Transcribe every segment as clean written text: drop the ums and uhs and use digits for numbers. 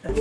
Good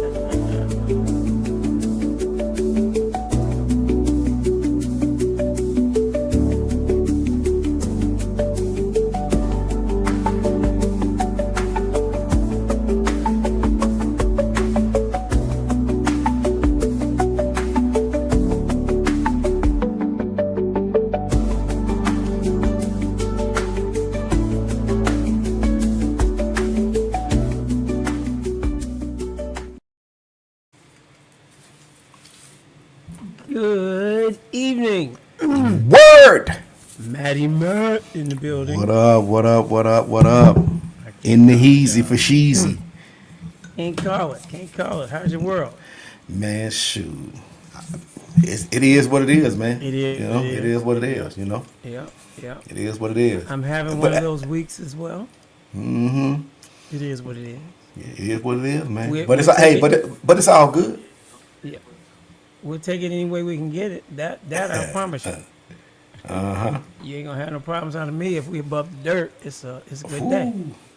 evening. Word! Matty Matt in the building. What up, what up, what up, what up? In the heezy for sheezy. Can't call it. How's your world? Man, shoot. It is what it is, man. It is. You know, it is what it is, you know? Yeah. It is what it is. I'm having one of those weeks as well. Mm-hmm. It is what it is. Yeah, it is what it is, man. But it's all good. Yeah. We'll take it any way we can get it. That I promise you. Uh-huh. You ain't gonna have no problems out of me if we above the dirt. It's a good day.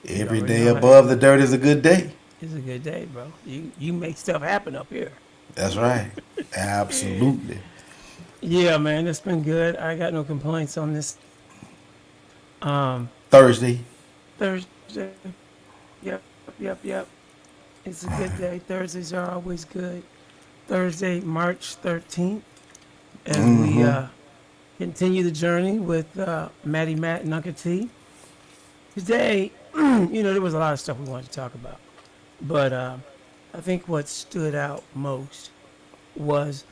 Every day above the dirt is a good day. It's a good day, bro. You make stuff happen up here. That's right. Absolutely. Yeah, man, it's been good. I got no complaints on this. Thursday. Yep. It's a good day. Thursdays are always good. Thursday, March 13th, as we continue the journey with Matty Matt and Uncle T. Today, there was a lot of stuff we wanted to talk about. But I think what stood out most was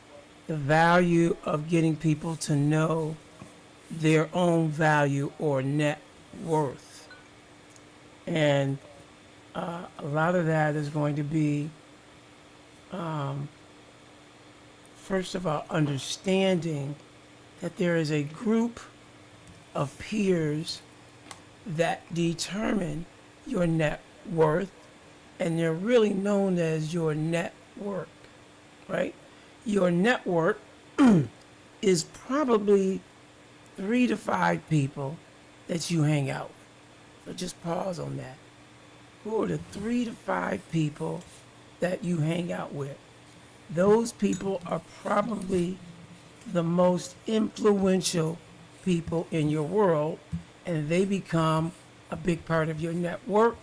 the value of getting people to know their own value or net worth. And a lot of that is going to be, first of all, understanding that there is a group of peers that determine your net worth, and they're really known as your network, right? Your network is probably 3 to 5 people that you hang out with. So just pause on that. Who are the 3 to 5 people that you hang out with? Those people are probably the most influential people in your world, and they become a big part of your network,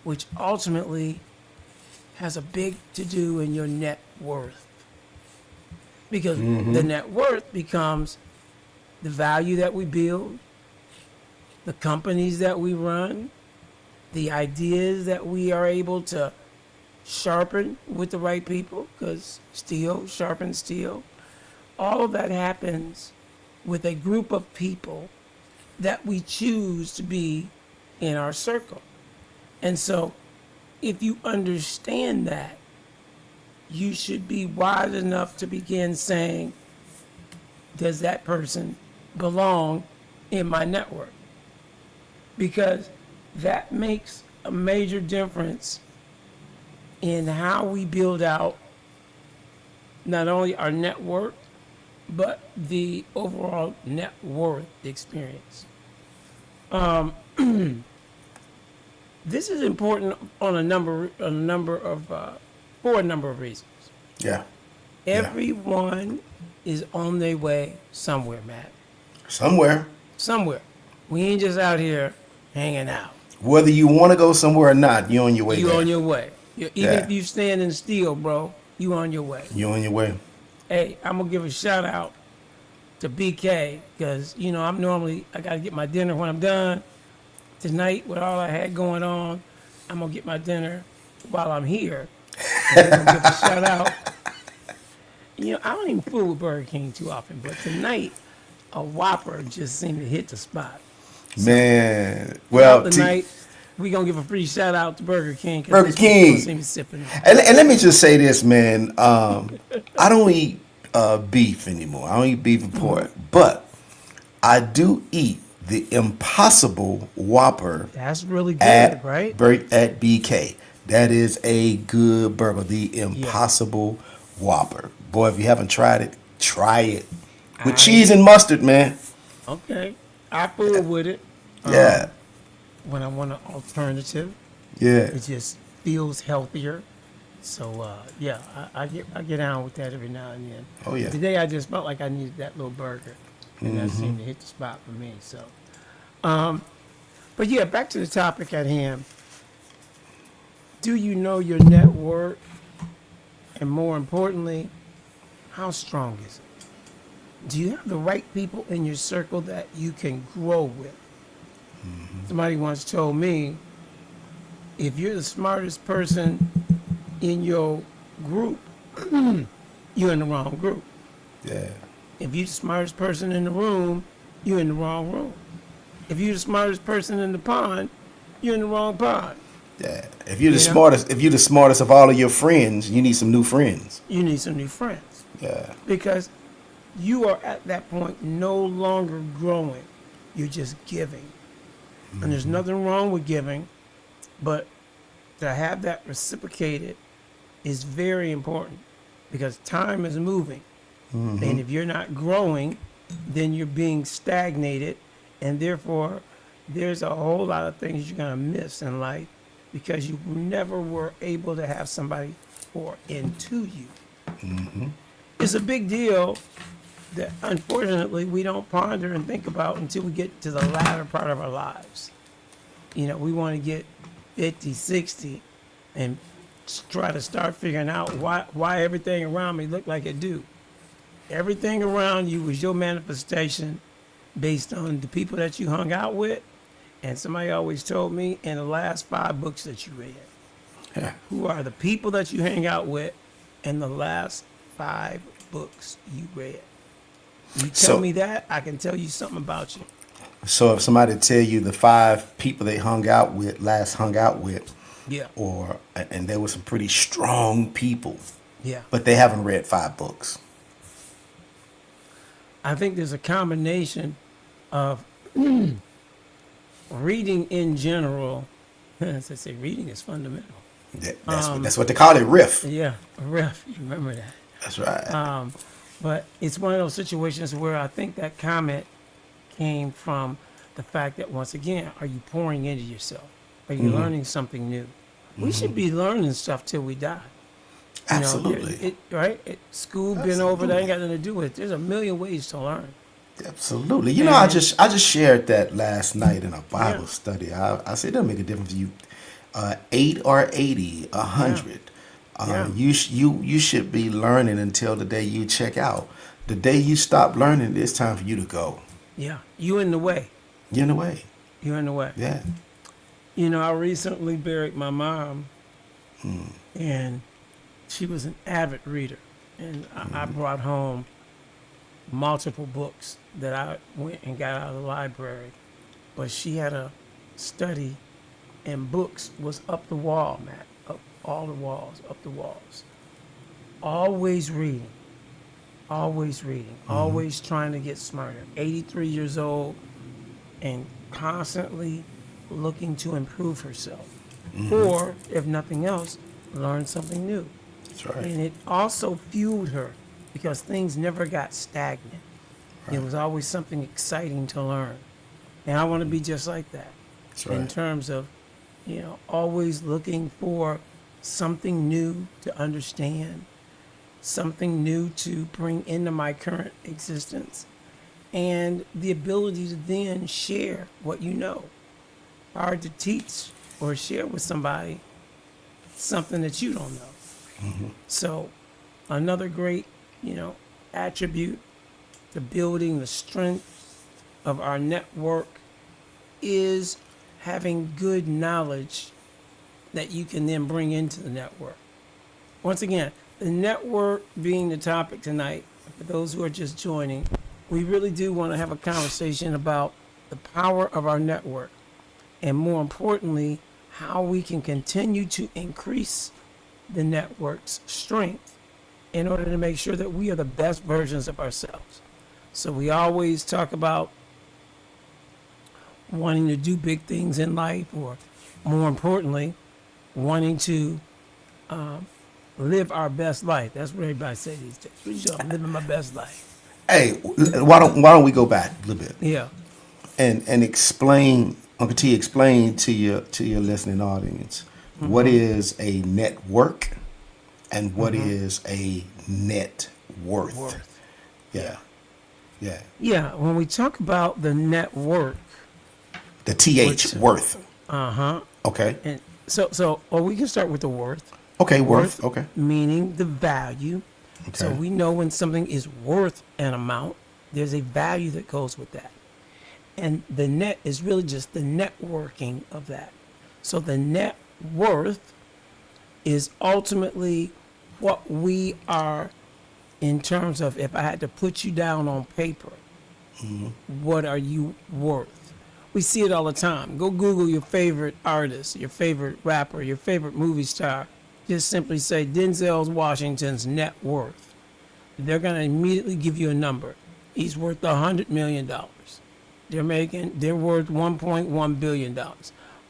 which ultimately has a big to do in your net worth. Because the net worth becomes the value that we build, the companies that we run, the ideas that we are able to sharpen with the right people, because steel sharpens steel. All of that happens with a group of people that we choose to be in our circle. And so if you understand that, you should be wise enough to begin saying, does that person belong in my network? Because that makes a major difference in how we build out not only our network, but the overall net worth experience. This is important on for a number of reasons. Yeah. Everyone is on their way somewhere, Matt. Somewhere. We ain't just out here hanging out. Whether you want to go somewhere or not, you're on your way. On your way. Even if you stand in steel, bro, you on your way. You're on your way. Hey, I'm gonna give a shout out to BK, because I gotta get my dinner when I'm done. Tonight, with all I had going on, I'm gonna get my dinner while I'm here. And I'm gonna give a shout out. I don't even fool with Burger King too often, but tonight a Whopper just seemed to hit the spot. Man, well, tonight we gonna give a free shout out to Burger King. Burger King. And let me just say this, man. I don't eat beef anymore. I don't eat beef and pork, but I do eat the Impossible Whopper. That's really good, right? At BK. That is a good burger. The Impossible Whopper. Boy, if you haven't tried it, try it. With cheese and mustard, man. Okay. I fool with it. Yeah. When I want an alternative. Yeah. It just feels healthier. So yeah, I get down with that every now and then. Oh yeah. Today I just felt like I needed that little burger, and that seemed to hit the spot for me. So, but yeah, back to the topic at hand. Do you know your net worth? And more importantly, how strong is it? Do you have the right people in your circle that you can grow with? Somebody once told me, if you're the smartest person in your group, you're in the wrong group. Yeah. If you're the smartest person in the room, you're in the wrong room. If you're the smartest person in the pond, you're in the wrong pond. Yeah. If you're the You know? smartest, if you're the smartest of all of your friends, you need some new friends. You need some new friends. Yeah. Because you are at that point no longer growing. You're just giving. And there's nothing wrong with giving, but to have that reciprocated is very important because time is moving. And if you're not growing, then you're being stagnated. And therefore, there's a whole lot of things you're going to miss in life because you never were able to have somebody pour into you. It's a big deal that unfortunately we don't ponder and think about until we get to the latter part of our lives. You know, we want to get 50, 60 and try to start figuring out why everything around me look like it do. Everything around you was your manifestation based on the people that you hung out with. And somebody always told me in the last 5 books that you read, Yeah. who are the people that you hang out with in the last 5 books you read. You tell So- me that, I can tell you something about you. So if somebody tell you the 5 people they hung out with, Yeah, and there were some pretty strong people, yeah. but they haven't read 5 books. I think there's a combination of reading in general. As I say, reading is fundamental. That's what they call it, riff. Yeah, a ref. You remember that. That's right. But it's one of those situations where I think that comment came from the fact that, once again, are you pouring into yourself? Are you learning something new? We should be learning stuff till we die. You know, Absolutely. School been over, that ain't got nothing to do with it. There's a million ways to learn. Absolutely. You know, I And- just shared that last night in a Bible Yeah. study. I said it'll make a difference to you. 8 or 80, 100. Yeah. You should be learning until the day you check out. The day you stop learning, it's time for you to go. Yeah, you in the way. You're in the way. You're in the way. Yeah. You know, I recently buried my mom, and she was an avid reader. And I brought home multiple books that I went and got out of the library. But she had a study, and books was up the wall, Matt. Up all the walls, up the walls. Always reading. Always reading. Always trying to get smarter. 83 years old and constantly looking to improve herself. Or, if nothing else, learn something new. That's right. And it also fueled her because things never got stagnant. There was always something exciting to learn. And I want to be just like that. That's In right. terms of, you know, always looking for something new to understand, something new to bring into my current existence, and the ability to then share what you know. Hard to teach or share with somebody something that you don't know. So another great, you know, attribute to building the strength of our network is having good knowledge that you can then bring into the network. Once again, the network being the topic tonight, for those who are just joining, we really do want to have a conversation about the power of our network, and more importantly, how we can continue to increase the network's strength in order to make sure that we are the best versions of ourselves. So we always talk about wanting to do big things in life, or more importantly, wanting to live our best life. That's what everybody say these days. We should living my best life. Hey, why don't we go back a little bit Yeah, and explain, Uncle T, explain to your listening audience what is a network and what is a net worth? Worth. Yeah. Yeah. Yeah, when we talk about the network, The TH, which worth. uh-huh. Okay. And so or we can start with the worth. Okay, worth. Okay. Meaning the value. So Okay. we know when something is worth an amount, there's a value that goes with that. And the net is really just the networking of that. So the net worth is ultimately what we are in terms of, if I had to put you down on paper, what are you worth? We see it all the time. Go Google your favorite artist, your favorite rapper, your favorite movie star. Just simply say Denzel Washington's net worth. They're going to immediately give you a number. He's worth $100 million. They're worth $1.1 billion.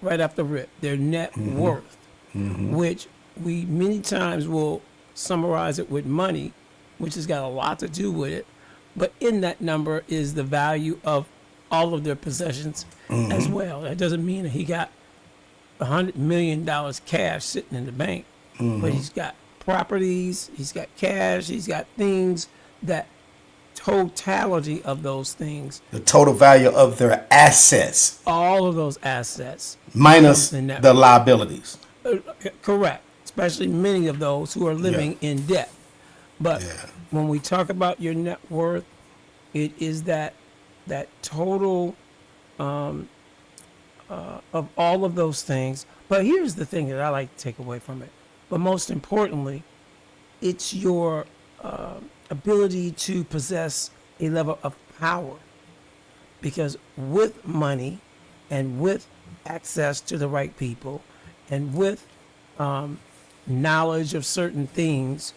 Right off the rip, their net worth, which we many times will summarize it with money, which has got a lot to do with it. But in that number is the value of all of their possessions as well. That doesn't mean that he got $100 million cash sitting in the bank, but he's got properties, he's got cash, he's got things that totality of those things, The total value of their assets all of those assets, minus the net the liabilities. correct, especially many of those who are living in debt. But Yeah. when we talk about your net worth, it is that total of all of those things. But here's the thing that I like to take away from it. But most importantly, it's your ability to possess a level of power. Because with money and with access to the right people and with knowledge of certain things,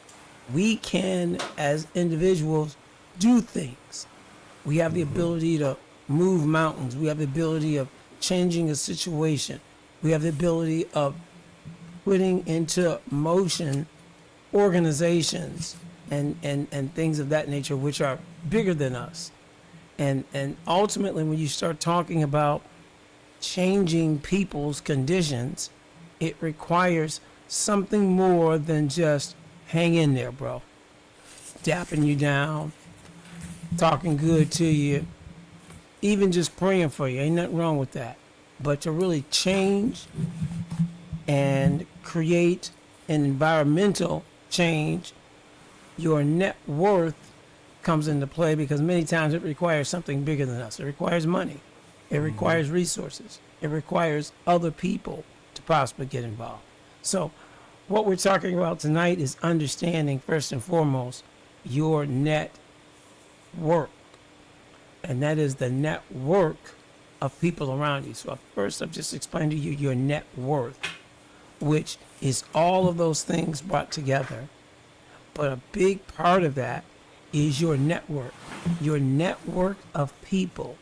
we can, as individuals, do things. We have the ability to move mountains. We have the ability of changing a situation. We have the ability of putting into motion organizations and things of that nature, which are bigger than us. And ultimately, when you start talking about changing people's conditions, it requires something more than just hang in there, bro. Dapping you down, talking good to you, even just praying for you. Ain't nothing wrong with that. But to really change and create an environmental change, your net worth comes into play, because many times it requires something bigger than us. It requires money. It requires resources. It requires other people to possibly get involved. So what we're talking about tonight is understanding, first and foremost, your net worth. And that is the network of people around you. So first I've just explained to you your net worth, which is all of those things brought together. But a big part of that is your network of people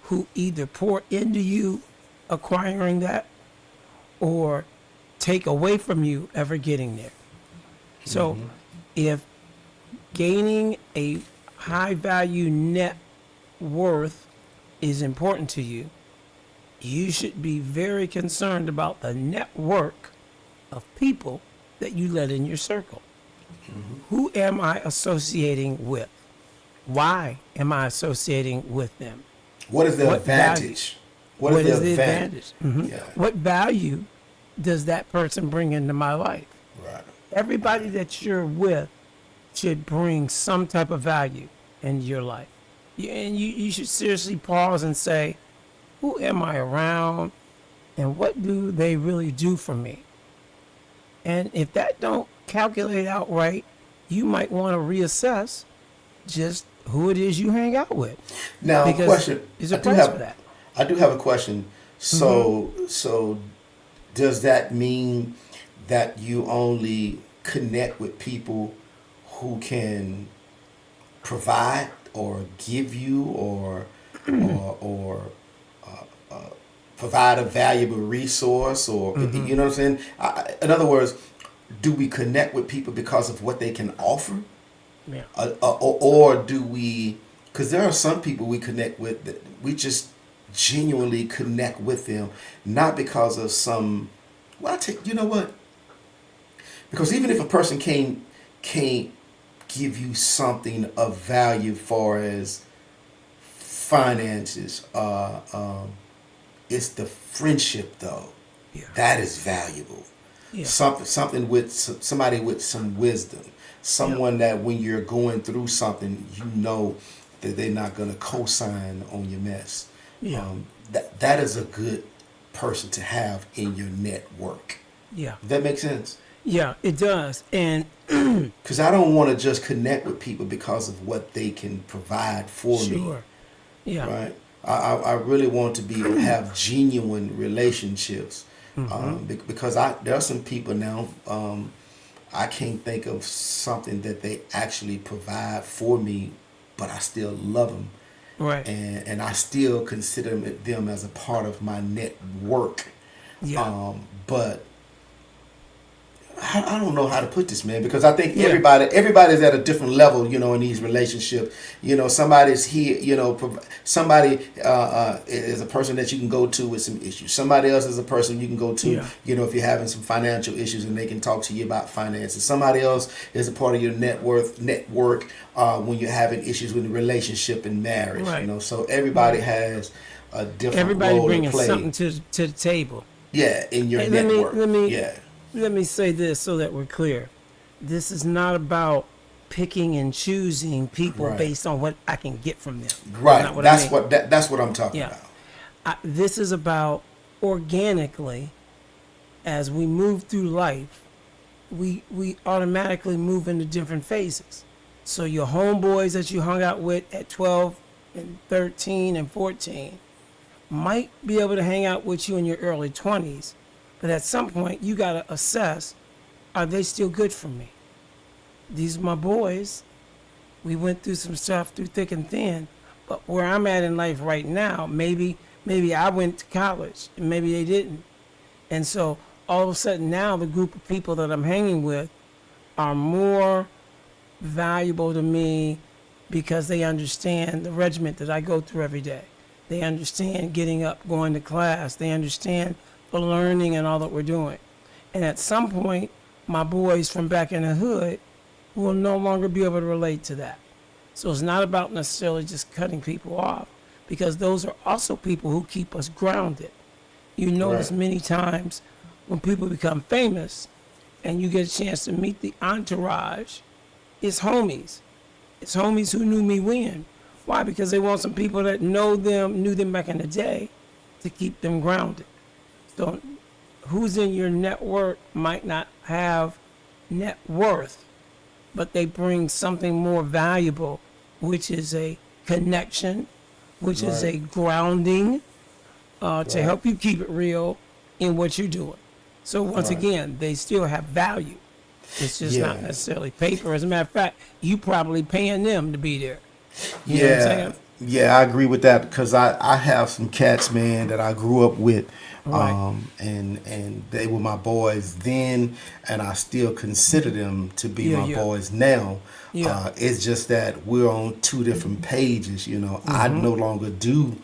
who either pour into you acquiring that or take away from you ever getting there. So if gaining a high value net worth is important to you, you should be very concerned about the network of people that you let in your circle. Who am I associating with? Why am I associating with them? What is the What advantage? What is the advantage? Yeah. What value does that person bring into my life? Right. Everybody that you're with should bring some type of value into your life. And you should seriously pause and say, who am I around and what do they really do for me? And if that don't calculate out right, you might want to reassess just who it is you hang out with. Now, Because question. there's a price for that. I do have a question. So does that mean that you only connect with people who can provide or give you or provide a valuable resource, or you know what I'm saying? In other words, do we connect with people because of what they can offer? Yeah. Or do we, because there are some people we connect with that we just genuinely connect with them, not because of some, well, you know what? Because even if a person can't give you something of value far as finances, it's the friendship though Yeah. that is valuable. Yeah. Something with somebody with some wisdom, Yeah. someone that when you're going through something, you know that they're not going to co-sign on your mess. Yeah. That is a good person to have in your network. Yeah. Does that make sense? Yeah, it does. And Because I don't want to just connect with people because of what they can provide for me. sure. Yeah. Right. I really want to be have genuine relationships, because there are some people now, I can't think of something that they actually provide for me, but I still love them, Right. and I still consider them as a part of my network. Yeah. But I don't know how to put this, man, because I think Yeah. everybody's at a different level, in these relationships. Somebody's here, somebody is a person that you can go to with some issues. Somebody else is a person you can go to, Yeah. if you're having some financial issues and they can talk to you about finances. Somebody else is a part of your network when you're having issues with the relationship and marriage. Right. So everybody has a different Everybody role to bringing play. something to the table. Yeah, in your Hey, network. let Yeah. let me say this so that we're clear. This is not about picking and choosing people Right. based on what I can get from them. That's Right. not what That's I mean. that's what I'm talking Yeah. about. This is about organically, as we move through life, we automatically move into different phases. So your homeboys that you hung out with at 12 and 13 and 14 might be able to hang out with you in your early 20s, but at some point you got to assess, are they still good for me? These are my boys. We went through some stuff through thick and thin, but where I'm at in life right now, maybe I went to college and maybe they didn't. And so all of a sudden now the group of people that I'm hanging with are more valuable to me because they understand the regiment that I go through every day. They understand getting up, going to class. They understand the learning and all that we're doing. And at some point, my boys from back in the hood will no longer be able to relate to that. So it's not about necessarily just cutting people off, because those are also people who keep us grounded. You notice Right. many times when people become famous and you get a chance to meet the entourage, it's homies. It's homies who knew me when. Why? Because they want some people that knew them back in the day to keep them grounded. So who's in your network might not have net worth, but they bring something more valuable, which is a connection, which is a Right. grounding to Right. help you keep it real in what you're doing. So once Right. again, they still have value. It's just not Yeah. necessarily paper. As a matter of fact, you probably paying them to be there. You know what I'm Yeah, saying? yeah, I agree with that because I have some cats, man, that I grew up with, Right. and they were my boys then, and I still consider them to be Yeah, my yeah. boys now. Yeah. It's just that we're on two different pages. I no longer do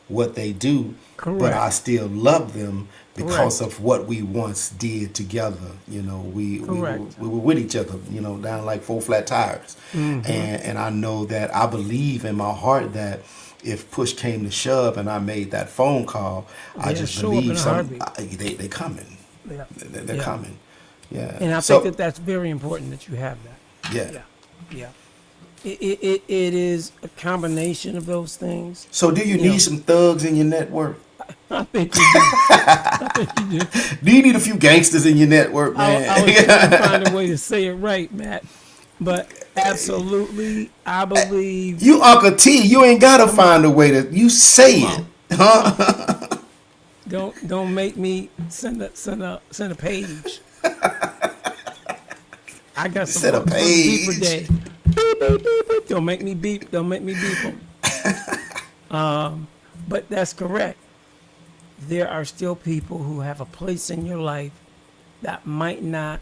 what they do, but I Correct. still love them because Correct. of what we once did together. Correct. We were with each other, down like four flat tires. And I know that I believe in my heart that if push came to shove and I made that phone call, I Yeah, just show up believe in a heartbeat. they coming. Yeah. They're Yeah. coming. Yeah. And I So think that's very important that you have that. yeah. Yeah. Yeah. It is a combination of those things. So do you You know, need some thugs in your network? I think you do. I think you do. Do you need a few gangsters in your network, man? I was trying to find a way to say it right, Matt. But absolutely, I believe. You Uncle T, you ain't gotta Come find on, a way to. You say come it, on, come huh? on. Don't make me send a page. I got some Set a folks for the beeper page. day. Beep, beep, beep, beep. Don't make me beep. Don't make me beep 'em. But that's correct. There are still people who have a place in your life that might not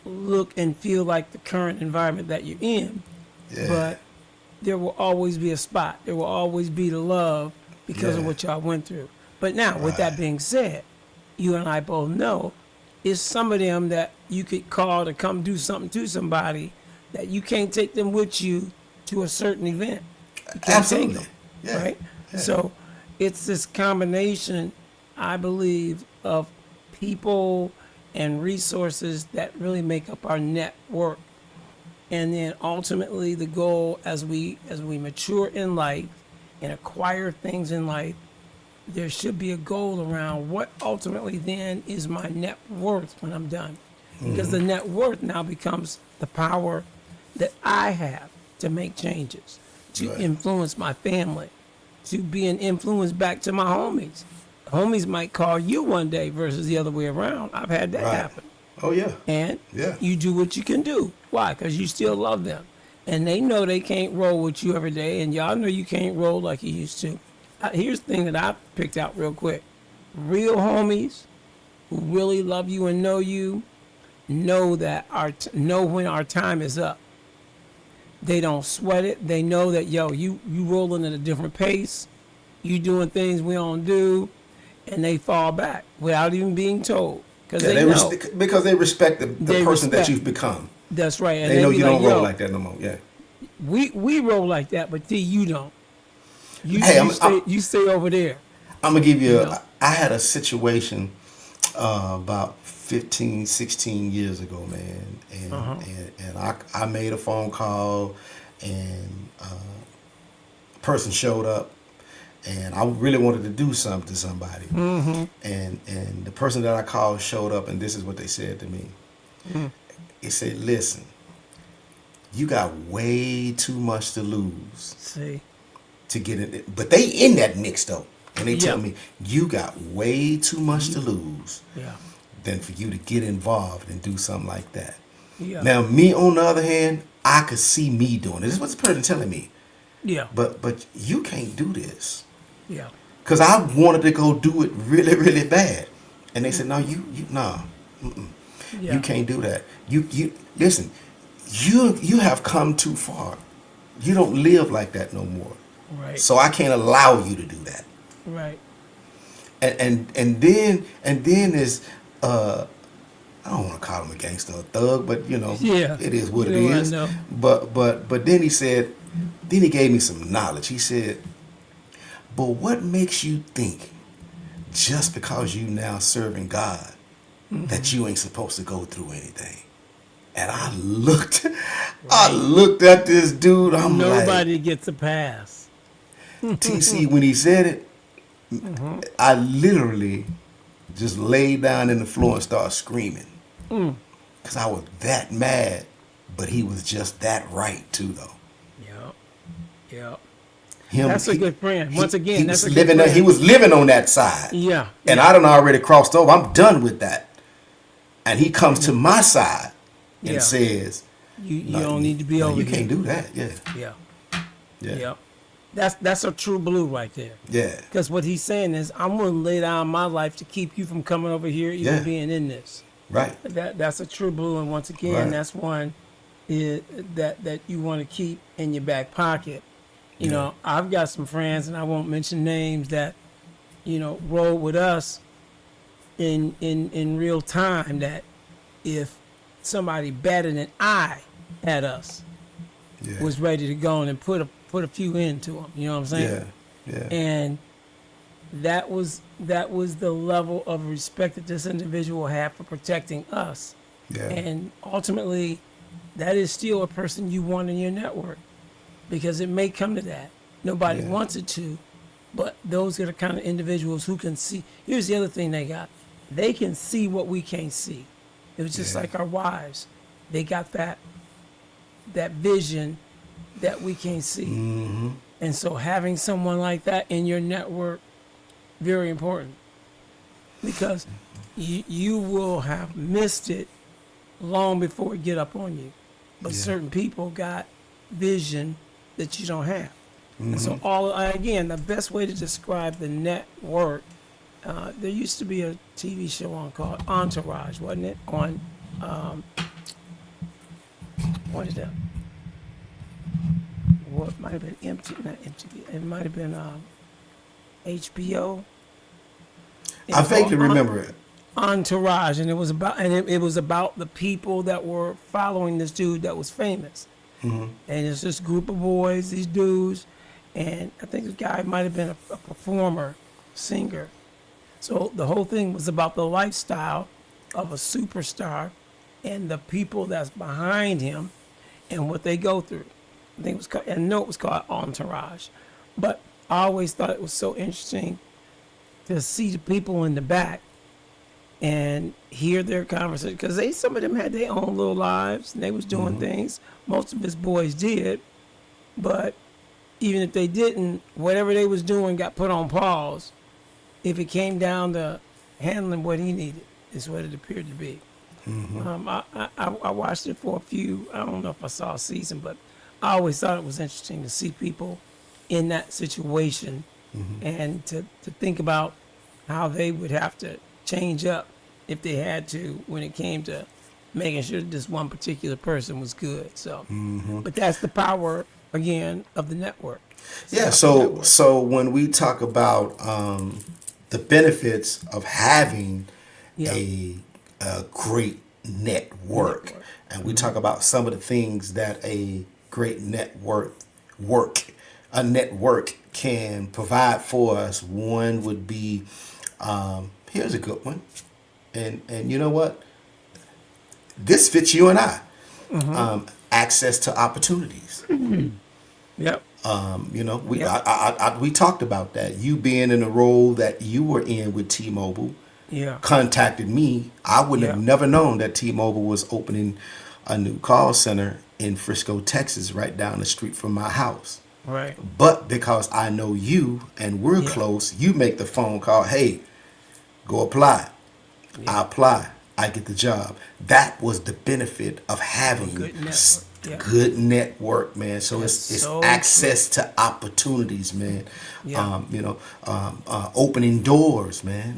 look and feel like the current environment that you're in, Yeah, but there will always be a spot. There will always be the love because of Yeah. what y'all went through. But now, with that right. being said, you and I both know it's some of them that you could call to come do something to somebody that you can't take them with you to a certain event. You can't take Absolutely. them, Yeah. right? Yeah. So it's this combination, I believe, of people and resources that really make up our network. And then ultimately the goal as we mature in life and acquire things in life, there should be a goal around what ultimately then is my net worth when I'm done. Because the net worth now becomes the power that I have to make changes, to Right. influence my family, to be an influence back to my homies. Homies might call you one day versus the other way around. I've had that Right. happen. Oh yeah. And Yeah. you do what you can do. Why? Because you still love them. And they know they can't roll with you every day, and y'all know you can't roll like you used to. Here's the thing that I picked out real quick. Real homies who really love you and know you know that know when our time is up. They don't sweat it. They know that, yo, you rolling at a different pace. You doing things we don't do, and they fall back without even being told. Because Yeah, they know. because they respect the They person that respect. you've become. That's right. And They know be you like, don't roll yo, like that no more. Yeah. we roll like that, but T, you don't. Hey, You stay over there. I'm gonna give you. You know. I had a situation about 15, 16 years ago, man, and I made a phone call, and a person showed up, and I really wanted to do something to somebody, and the person that I called showed up, and this is what they said to me. He said, "Listen, you got way too much to lose See. to get it, but they in that mix though." And they tell Yeah. me, you got way too much to lose Yeah. than for you to get involved and do something like that. Yeah. Now, me on the other hand, I could see me doing it. This is what the person telling me. Yeah. But you can't do this. Yeah. Because I wanted to go do it really, really bad. And they said, no, no. Yeah. You can't do that. You listen, you have come too far. You don't live like that no more. Right. So I can't allow you to do that. Right. And then is I don't want to call him a gangster or a thug, but Yeah. it is what You it know, I is. know. But then he gave me some knowledge. He said, but what makes you think just because you now serving God that you ain't supposed to go through anything? And I looked at this dude. I'm Nobody gets a pass. like, TC, when he said it, I literally just laid down in the floor and started screaming. Because I was that mad. But he was just that right, too, though. Yep. Yep. Him, That's a good friend. Once again, he that's was a good living. friend. He was living on that side. Yeah. And yeah. I done already crossed over. I'm done with that. And he comes to my side and Yeah. says, You no, don't need to be no, over you here. can't do that. Yeah. Yeah. Yeah. Yep. That's a true blue right there. Yeah. Because what he's saying is, I'm willing to lay down my life to keep you from coming over here, even Yeah. being in this. Right. That's a true blue, and once again, Right. that's one that you want to keep in your back pocket. You Yeah. know, I've got some friends, and I won't mention names, that roll with us in real time. That if somebody better than I had us Yeah. was ready to go and put a few into them. You know what I'm saying? Yeah. Yeah. And that was the level of respect that this individual had for protecting us. Yeah. And ultimately, that is still a person you want in your network, because it may come to that. Nobody Yeah. wants it to, but those are the kind of individuals who can see. Here's the other thing they got. They can see what we can't see. It was just Yeah. like our wives. They got that vision that we can't see. Mm-hmm. And so having someone like that in your network, very important, because you will have missed it long before it get up on you. But Yeah. certain people got vision that you don't have. And so Mm-hmm. again, the best way to describe the network, there used to be a TV show on called Entourage, wasn't it? On, what is that? What might have been not MTV, it might have been HBO. I vaguely remember it. entourage, and it was about the people that were following this dude that was famous. And it's this group of boys, these dudes, and I think the guy might have been a performer, singer. So the whole thing was about the lifestyle of a superstar and the people that's behind him and what they go through. I think it was called, I know it was called Entourage, but I always thought it was so interesting to see the people in the back and hear their conversation, because some of them had their own little lives and they was doing things. Most of his boys did, but even if they didn't, whatever they was doing got put on pause. If it came down to handling what he needed, is what it appeared to be. I watched it for a few. I don't know if I saw a season, but I always thought it was interesting to see people in that situation and to think about how they would have to change up if they had to when it came to making sure that this one particular person was good. So, but that's the power again of the network. Yeah. So when we talk about the benefits of having a great network, and we talk about some of the things that a great network can provide for us. One would be, here's a good one, and you know what? This fits you and I. Access to opportunities. Yep. We talked about that. You being in the role that you were in with T-Mobile, contacted me. I would have never known that T-Mobile was opening a new call center in Frisco, Texas, right down the street from my house. Right. But because I know you and we're close, you make the phone call. Hey, go apply. I apply. I get the job. That was the benefit of having good network, man. So it's so access to opportunities, man. Opening doors, man.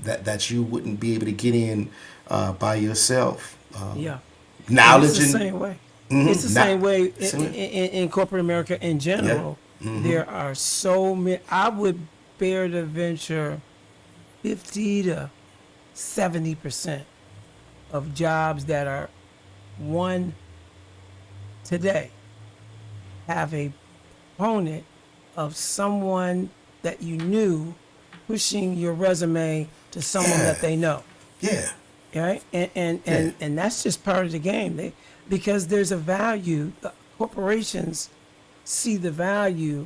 That you wouldn't be able to get in by yourself. Knowledge it's the same way. It's the same way in corporate America in general. There are so many. I would bear to venture 50 to 70% of jobs that are won today have a component of someone that you knew pushing your resume to someone that they know. Yeah. Right? And that's just part of the game. Because there's a value. Corporations see the value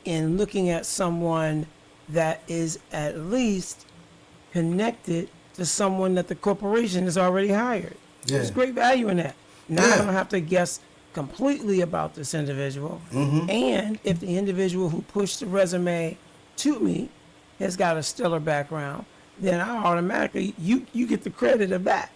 in looking at someone that is at least connected to someone that the corporation has already hired. There's great value in that. Now I don't have to guess completely about this individual. And if the individual who pushed the resume to me has got a stellar background, then I automatically, you get the credit of that.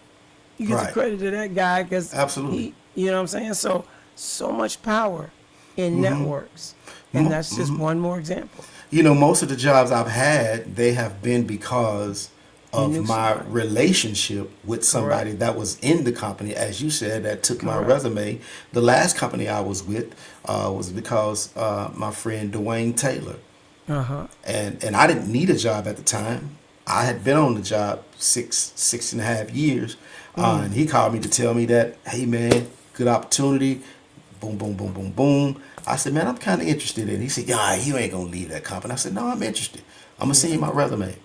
You get the credit of that guy because absolutely, you know what I'm saying? So much power in networks. And that's just one more example. You know, most of the jobs I've had, they have been because of my relationship with somebody that was in the company, as you said, that took my resume. The last company I was with was because my friend Dwayne Taylor. And I didn't need a job at the time. I had been on the job six and a half years. And he called me to tell me that, hey, man, good opportunity. Boom, boom, boom, boom, boom. I said, man, I'm kind of interested in it. He said, yeah, you ain't going to leave that company. I said, no, I'm interested. I'm going to send you my resume.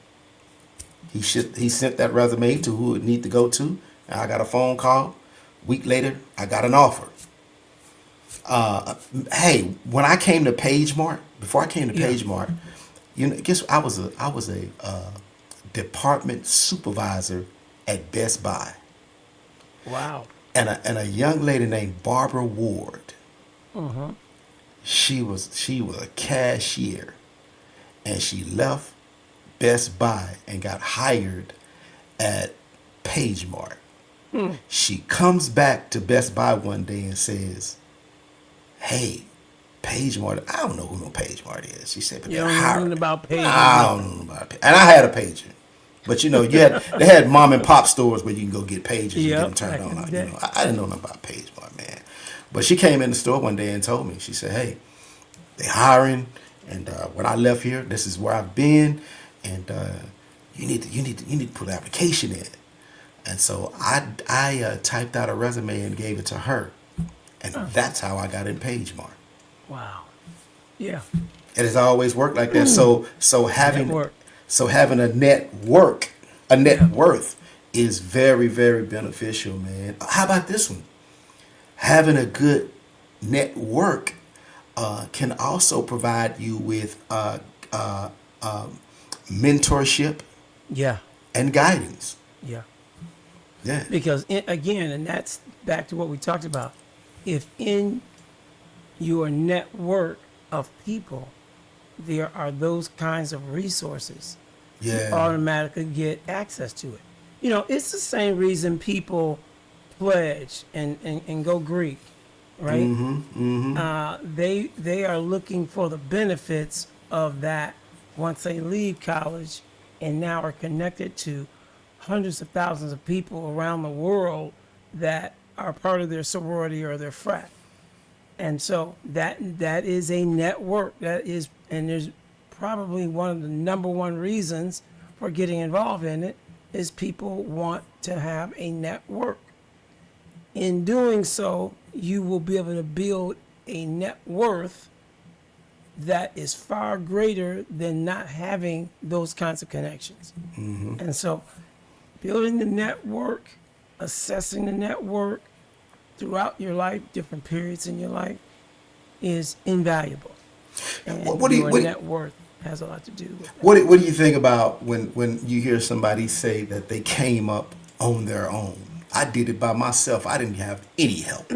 He sent that resume to who it need to go to. And I got a phone call. Week later, I got an offer. Hey, when I came to PageMart, before I came to PageMart, you know, guess I was a department supervisor at Best Buy. Wow. And a young lady named Barbara Ward. She was a cashier, and she left Best Buy and got hired at PageMart. She comes back to Best Buy one day and says, hey, PageMart, I don't know who no PageMart is. She said, but they're hiring. About pager. I don't know about pager. And I had a pager. But you know, they had mom and pop stores where you can go get pages and get them turned on. You know, I didn't know nothing about PageMart, man. But she came in the store one day and told me, she said, hey, they hiring, and when I left here, this is where I've been, and you need to put an application in. And so I typed out a resume and gave it to her, and that's how I got in PageMark. Wow. Yeah. It has always worked like that. So having Network. a net worth is very, very beneficial, man. How about this one? Having a good network can also provide you with mentorship Yeah. and guidance. Yeah. Yeah. Because again, and that's back to what we talked about. If in your network of people, there are those kinds of resources, you Yeah. automatically get access to it. You know, it's the same reason people pledge and go Greek, right? They are looking for the benefits of that once they leave college, and now are connected to hundreds of thousands of people around the world that are part of their sorority or their frat. And so that is a network. That is, and there's probably one of the number one reasons for getting involved in it is people want to have a network. In doing so, you will be able to build a net worth that is far greater than not having those kinds of connections. And so building the network, assessing the network throughout your life, different periods in your life, is invaluable. And your net worth has a lot to do with that. What do you think about when you hear somebody say that they came up on their own? I did it by myself. I didn't have any help.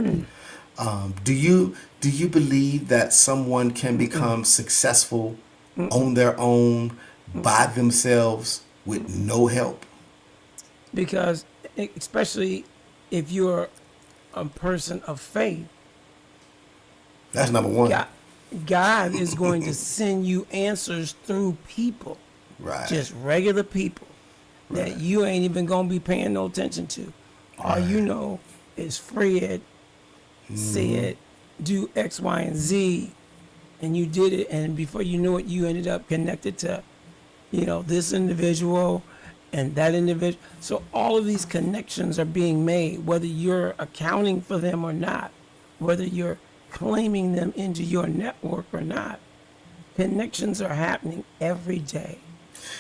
Do you believe that someone can become successful on their own by themselves with no help? Because especially if you're a person of faith, That's number one. God is going to send you answers through people, Right. just regular people that Right. you ain't even going to be paying no attention to. All you know is Fred said, do X, Y, and Z, and you did it, and before you knew it, you ended up connected to, this individual and that individual. So all of these connections are being made, whether you're accounting for them or not, whether you're claiming them into your network or not. Connections are happening every day,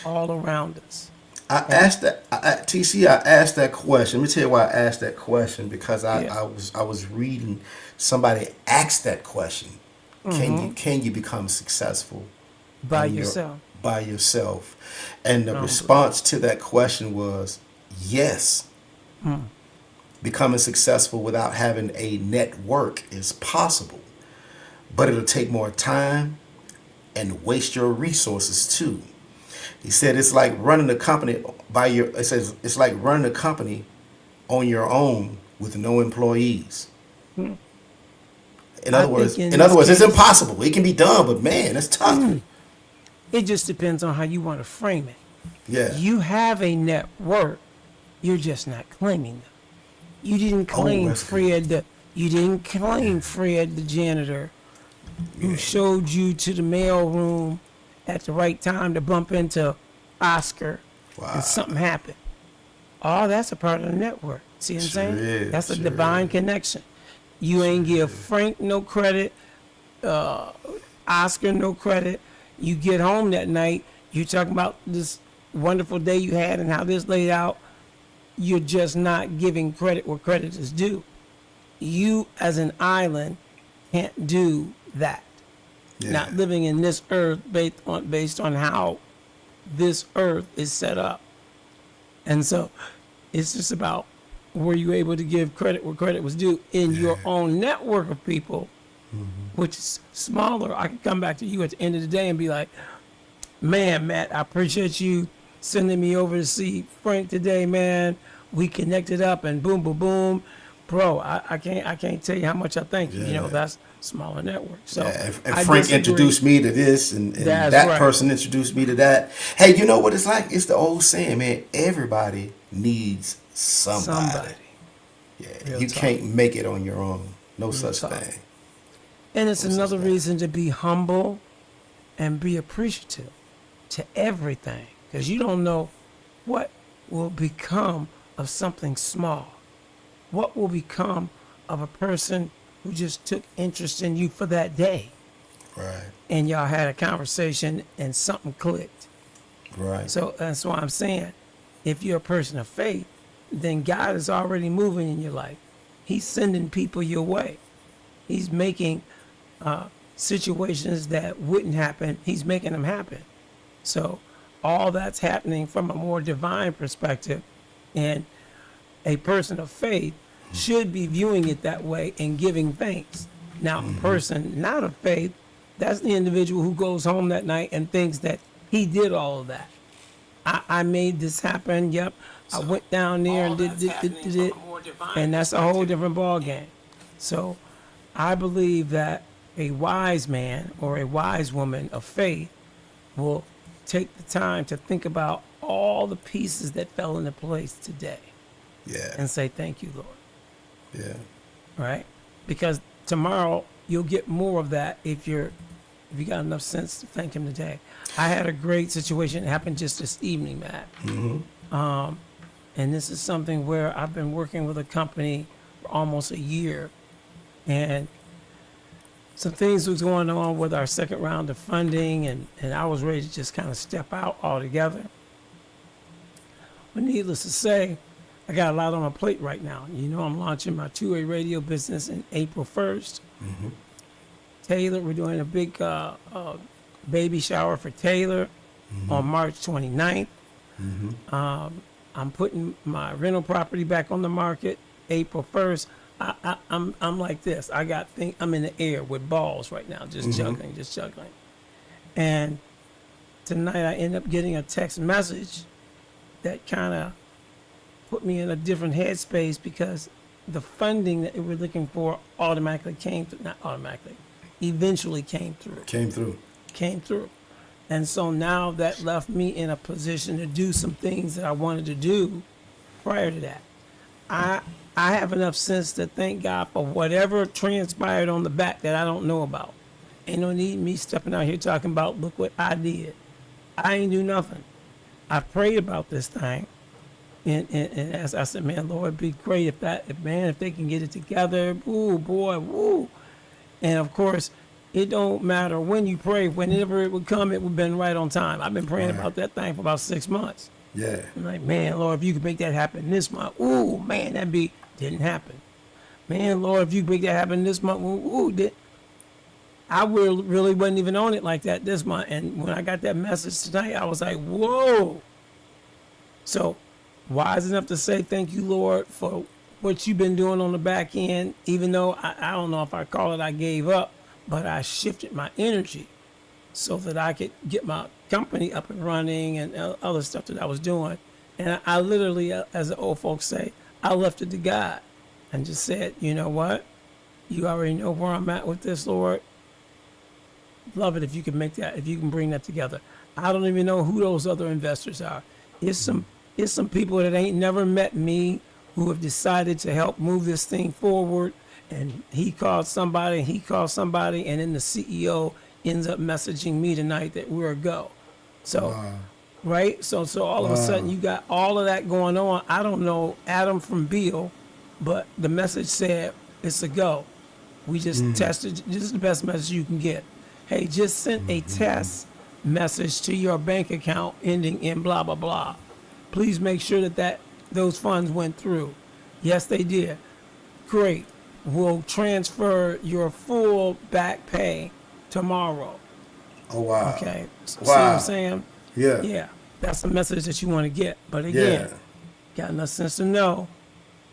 all around us. I asked that TC. I asked that question. Let me tell you why I asked that question, because I was reading somebody asked that question. Can you become successful By on yourself. by yourself? And the response to that question was yes. Becoming successful without having a network is possible, but it'll take more time and waste your resources too. He said it's like running a company it's like running a company on your own with no employees. In other words, it's impossible. It can be done, but man, it's tough. It just depends on how you want to frame it. Yeah. You have a network, you're just not claiming them. You didn't claim that's good. You didn't claim Fred the janitor who showed you to the mail room at the right time to bump into Oscar and something happened. Oh, that's a part of the network. See what I'm saying? Is, That's a divine connection. You ain't give Frank no credit, Oscar no credit. You get home that night, you talking about this wonderful day you had and how this laid out. You're just not giving credit where credit is due. You as an island can't do that. Yeah. Not living in this earth based on how this earth is set up. And so it's just about, were you able to give credit where credit was due in your own network of people, which is smaller. I can come back to you at the end of the day and be like, man, Matt, I appreciate you sending me over to see Frank today, man. We connected up and boom, boom, boom. Bro, I can't tell you how much I thank you. Yeah. That's smaller network. So and I Frank disagree. introduced me to this, and That's that right. person introduced me to that. Hey, you know what it's like? It's the old saying, man. Everybody needs somebody. Yeah, Real you talk. can't make it on your own. No such talk. thing. And it's What's another his name? reason to be humble and be appreciative to everything. Because you don't know what will become of something small? What will become of a person who just took interest in you for that day? Right. And y'all had a conversation and something clicked. Right. So that's why I'm saying, if you're a person of faith, then God is already moving in your life. He's sending people your way. He's making situations that wouldn't happen, he's making them happen. So all that's happening from a more divine perspective, and a person of faith should be viewing it that way and giving thanks. Now, a person not of faith, that's the individual who goes home that night and thinks that he did all of that. I made this happen. Yep. I went down there and did it. And that's a whole different ball game. So I believe that a wise man or a wise woman of faith will take the time to think about all the pieces that fell into place today Yeah. and say, thank you, Lord. Yeah. Right? Because tomorrow you'll get more of that if you got enough sense to thank him today. I had a great situation that happened just this evening, Matt. And this is something where I've been working with a company for almost a year, and some things was going on with our second round of funding, and I was ready to just kind of step out altogether. But needless to say, I got a lot on my plate right now. You know, I'm launching my two-way radio business in April 1st. Taylor, we're doing a big baby shower for Taylor on March 29th. I'm putting my rental property back on the market April 1st. I'm like this. I'm in the air with balls right now, just juggling. And tonight I end up getting a text message that kind of put me in a different headspace, because the funding that we're looking for eventually came through. And so now that left me in a position to do some things that I wanted to do prior to that. I have enough sense to thank God for whatever transpired on the back that I don't know about. Ain't no need me stepping out here talking about, look what I did. I ain't do nothing. I prayed about this thing. And as I said, man, Lord, it'd be great if they can get it together. Ooh, boy, woo. And of course, it don't matter when you pray, whenever it would come, it would have been right on time. I've been praying about that thing for about 6 months. Yeah. I'm like, man, Lord, if you could make that happen this month, ooh, man, didn't happen. Man, Lord, if you could make that happen this month, I really wasn't even on it like that this month. And when I got that message tonight, I was like, whoa. So wise enough to say thank you, Lord, for what you've been doing on the back end, even though I don't know if I call it I gave up, but I shifted my energy so that I could get my company up and running and other stuff that I was doing. And I literally, as the old folks say, I left it to God and just said, you know what? You already know where I'm at with this, Lord. Love it if you can bring that together. I don't even know who those other investors are. It's some people that ain't never met me who have decided to help move this thing forward. And he called somebody, and then the CEO ends up messaging me tonight that we're a go. So, right? So all of a sudden you got all of that going on. I don't know Adam from Beal, but the message said it's a go. We just tested. This is the best message you can get. Hey, just sent a test message to your bank account ending in blah, blah, blah. Please make sure that those funds went through. Yes, they did. Great. We'll transfer your full back pay tomorrow. Oh, wow. Okay. See Wow. what I'm saying? Yeah. Yeah. That's the message that you want to get. But again, got enough sense to know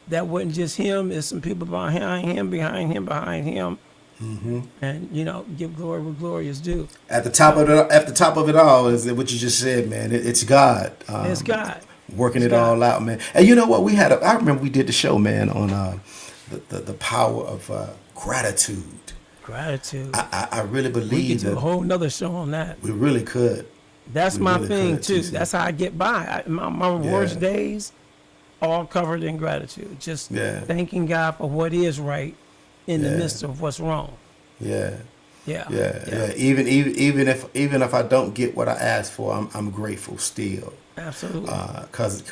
that wasn't just him. It's some people behind him. And, give glory where glory is due. At the top of it all is what you just said, man. It's God. It's God. Working it all out, man. And you know what? I remember we did the show, man, on the power of gratitude. Gratitude. I really believe we could do that a whole nother show on that. we really could. That's my really thing could, too. TC. That's how I get by. My worst days, all covered in gratitude. Just thanking God for what is right in the midst of what's wrong. Yeah. Yeah. Even if I don't get what I asked for, I'm grateful still. Absolutely.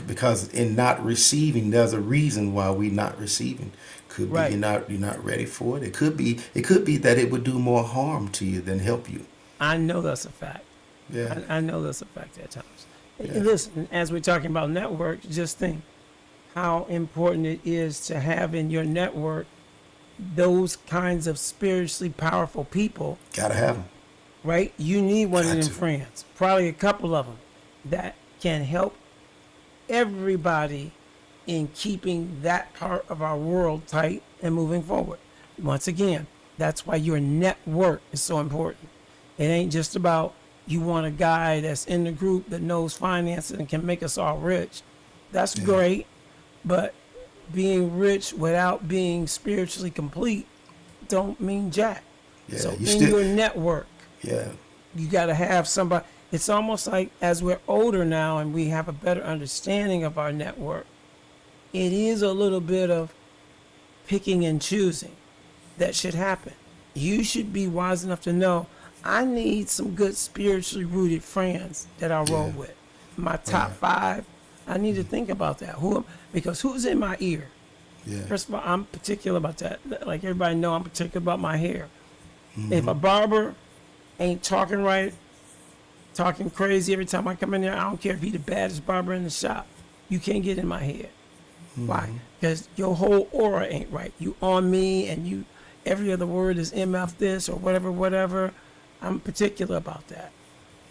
Because in not receiving, there's a reason why we not receiving. Could be Right. you're not ready for it. It could be that it would do more harm to you than help you. I know that's a fact. Yeah, I know that's a fact at times. yeah, Listen, as we're talking about networks, just think how important it is to have in your network those kinds of spiritually powerful people, gotta have them. right? You need one of Got them to. friends, probably a couple of them, that can help everybody in keeping that part of our world tight and moving forward. Once again, that's why your network is so important. It ain't just about you want a guy that's in the group that knows finances and can make us all rich. That's Yeah, great, but being rich without being spiritually complete don't mean jack. yeah. So You in still, your network, yeah, you got to have somebody. It's almost like as we're older now and we have a better understanding of our network, it is a little bit of picking and choosing that should happen. You should be wise enough to know I need some good spiritually rooted friends that I roll yeah, with. My top right, five, I need to think about that. Because who's in my ear? yeah. First of all, I'm particular about that. Like everybody know, I'm particular about my hair. If Mm-hmm. a barber ain't talking right, talking crazy every time I come in there, I don't care if he the baddest barber in the shop. You can't get in my head. Why? Mm-hmm. Because your whole aura ain't right. You on me and you every other word is MF this or whatever, whatever. I'm particular about that.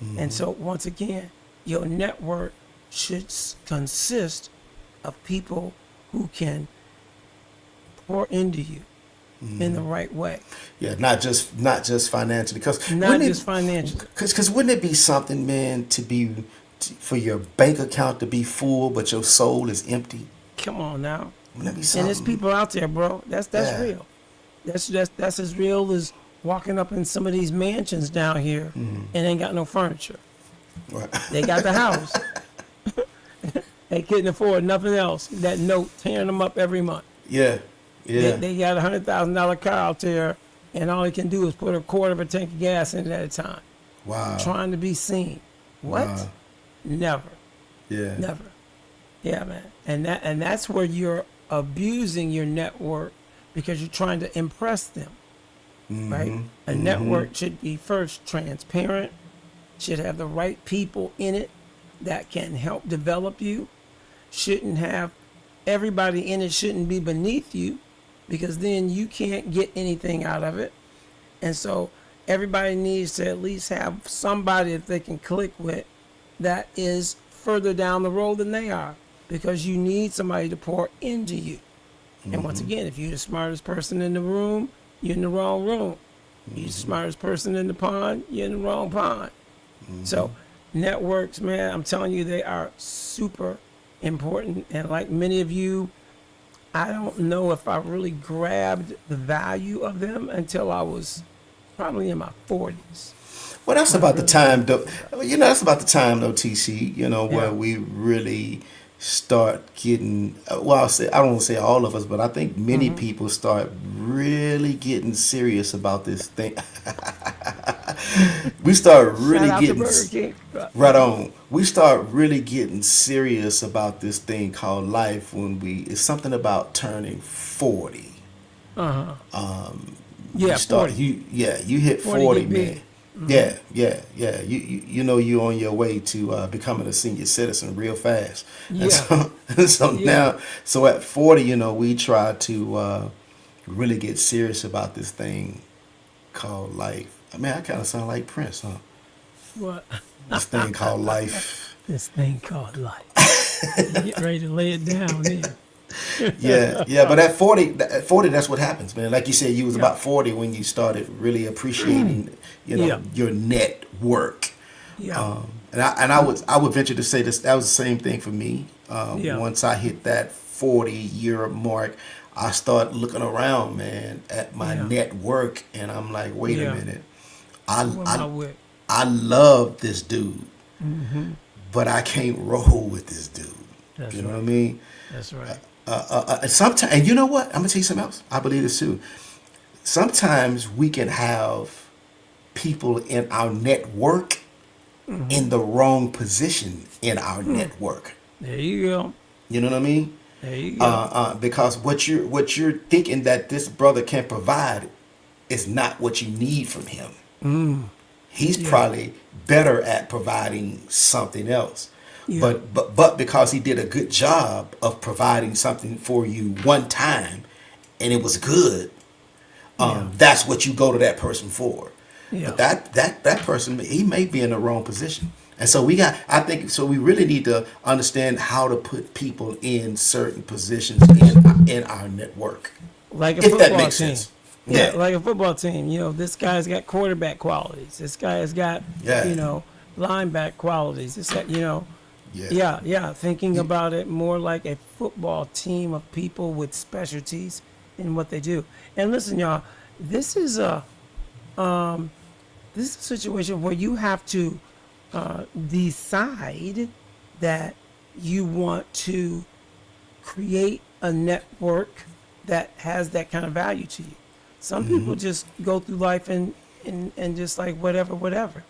And Mm-hmm. so once again, your network should consist of people who can pour into you in the right way, Yeah, not just financially, because not wouldn't just it financially. because wouldn't it be something, man, for your bank account to be full but your soul is empty? Come on now. Wouldn't that be And there's something? people out there, bro. That's Yeah. real. That's as real as walking up in some of these mansions down here and ain't got no furniture. Right. They got the house. They couldn't afford nothing else. That note tearing them up every month. Yeah. Yeah. They got $100,000 car out there, and all they can do is put a quarter of a tank of gas in it at a time, Wow. trying to be seen. What? Wow. Never, Yeah. never. Yeah, man. And that's where you're abusing your network because you're trying to impress them, right? Mm-hmm. A network should be first transparent, should have the right people in it that can help develop you, shouldn't have everybody in it shouldn't be beneath you because then you can't get anything out of it. And so everybody needs to at least have somebody that they can click with that is further down the road than they are because you need somebody to pour into you. And once again, if you're the smartest person in the room, you're in the wrong room. You're the smartest person in the pond, you're in the wrong pond. So networks, man, I'm telling you, they are super important. And like many of you, I don't know if I really grabbed the value of them until I was probably in my 40s. Well, that's When I about the really time, started though. That's about the time, though, TC. Where Yeah. we really start getting. Well, I don't want to say all of us, but I think many people start really getting serious about this thing. We start Shout really out to getting Burger King. right on. We start really getting serious about this thing called life when it's something about turning 40. You Yeah, start 40. you hit 40 40, get man. big. Yeah. You're on your way to becoming a senior citizen real fast. And Yeah. so Yeah. now, so at 40, we try to really get serious about this thing called life. I mean, I kind of sound like Prince, huh? What? This thing called life. This thing called life. Get ready to lay it down then. Yeah. But at 40, that's what happens, man. Like you said, you was Yeah. about 40 when you started really appreciating, Yeah. your network. Yeah. And I would venture to say this. That was the same thing for me. Yeah. Once I hit that 40-year mark, I start looking around, man, at my Yeah. network, and I'm like, wait a Yeah. minute. Who am I I with? I love this dude, but I can't roll with this dude. That's You know right. what I mean? That's right. And sometimes, and you know what? I'm gonna tell you something else. I believe this too. Sometimes we can have people in our network in the wrong position in our network. There you go. You know what I mean? There you go. Because what you're thinking that this brother can provide is not what you need from him. He's Yeah. probably better at providing something else. Yeah. But because he did a good job of providing something for you one time and it was good, Yeah. that's what you go to that person for. Yeah. But that person, he may be in the wrong position. And so I think so we really need to understand how to put people in certain positions in our network. Like a If that football makes team. sense. Yeah, Yeah. like a football team. This guy's got quarterback qualities. This guy has got, Yeah. lineback qualities. This, Yeah. yeah. Thinking about it more like a football team of people with specialties in what they do. And listen, y'all, this is a situation where you have to decide that you want to create a network that has that kind of value to you. Some people just go through life and just like whatever.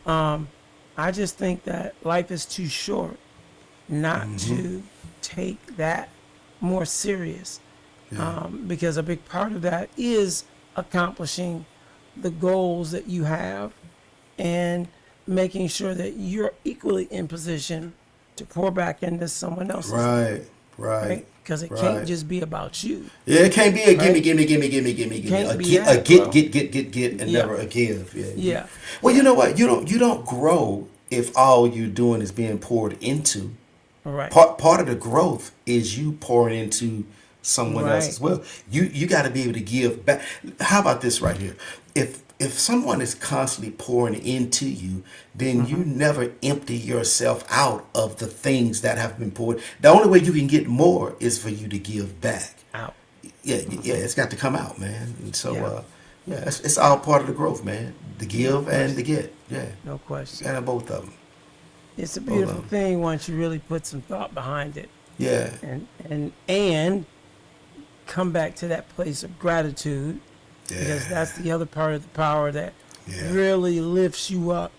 I just think that life is too short not to take that more serious. Because a big part of that is accomplishing the goals that you have and making sure that you're equally in position to pour back into someone else's life, Right. because it Right. can't just be about you. Yeah, it can't be a gimme, Right. gimme. Can't A be get, that, a get, bro. get, and Yeah. never a give. Yeah. Yeah. Well, you know what? You don't grow if all you're doing is being poured into. All right. Part of the growth is you pouring into someone else Right. as well. You got to be able to give back. How about this right here? If someone is constantly pouring into you, then you never empty yourself out of the things that have been poured. The only way you can get more is for you to give back. Out. Yeah, it's got to come out, man. And so, Yeah. yeah, it's all part of the growth, man. The give and the get. Yeah, No question. and both of them. It's a Both of beautiful them. thing once you really put some thought behind it Yeah, and come back to that place of gratitude, because yeah, that's the other part of the power that Yeah. really lifts you up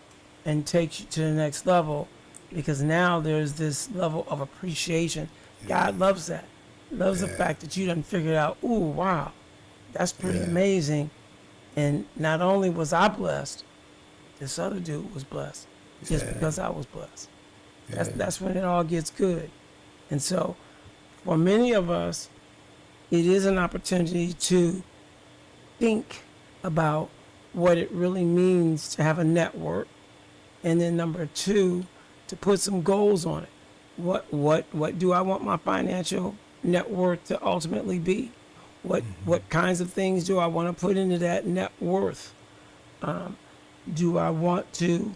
and takes you to the next level, because now there's this level of appreciation. God loves that. Loves the Yeah. fact that you done figured out, ooh, wow, that's pretty Yeah. amazing. And not only was I blessed, this other dude was blessed just Yeah. because I was blessed. That's Yeah. that's when it all gets good. And so for many of us, it is an opportunity to think about what it really means to have a network. And then number two, to put some goals on it. What do I want my financial net worth to ultimately be? What kinds of things do I want to put into that net worth? Do I want to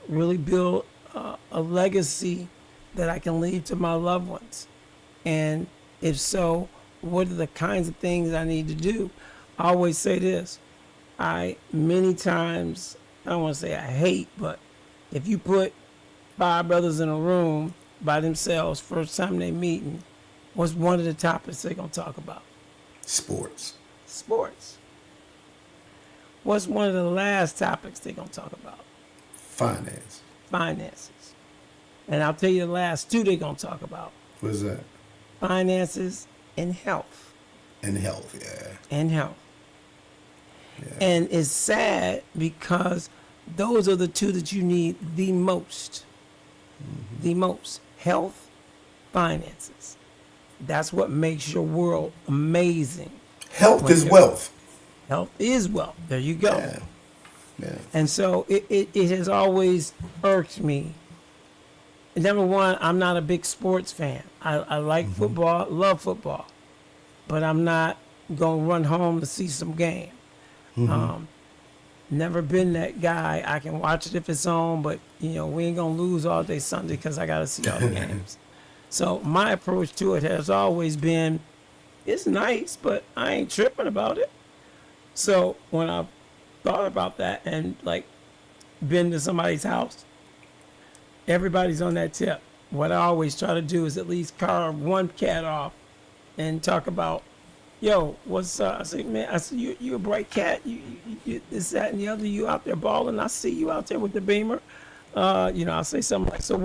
really build a legacy that I can leave to my loved ones? And if so, what are the kinds of things I need to do? I always say this. Many times, I don't want to say I hate, but if you put five brothers in a room by themselves, first time they meeting, what's one of the topics they're going to talk about? Sports. Sports. What's one of the last topics they're going to talk about? Finance. Finances. And I'll tell you the last two they're going to talk about. What is that? Finances and health. And health, yeah. And health. Yeah. And it's sad because those are the two that you need the most. The most. Health, finances. That's what makes your world amazing. Health is wealth. Health is wealth. There you go. Yeah. Yeah. And so it has always irked me. Number one, I'm not a big sports fan. I like football, love football, but I'm not going to run home to see some game. Never been that guy. I can watch it if it's on, but we ain't going to lose all day Sunday because I got to see all the games. So my approach to it has always been, it's nice, but I ain't tripping about it. So when I've thought about that and like been to somebody's house, everybody's on that tip. What I always try to do is at least carve one cat off and talk about, yo, what's up? I say, man, you a bright cat. You this, that, and the other. You out there balling. I see you out there with the beamer. I'll say something like, so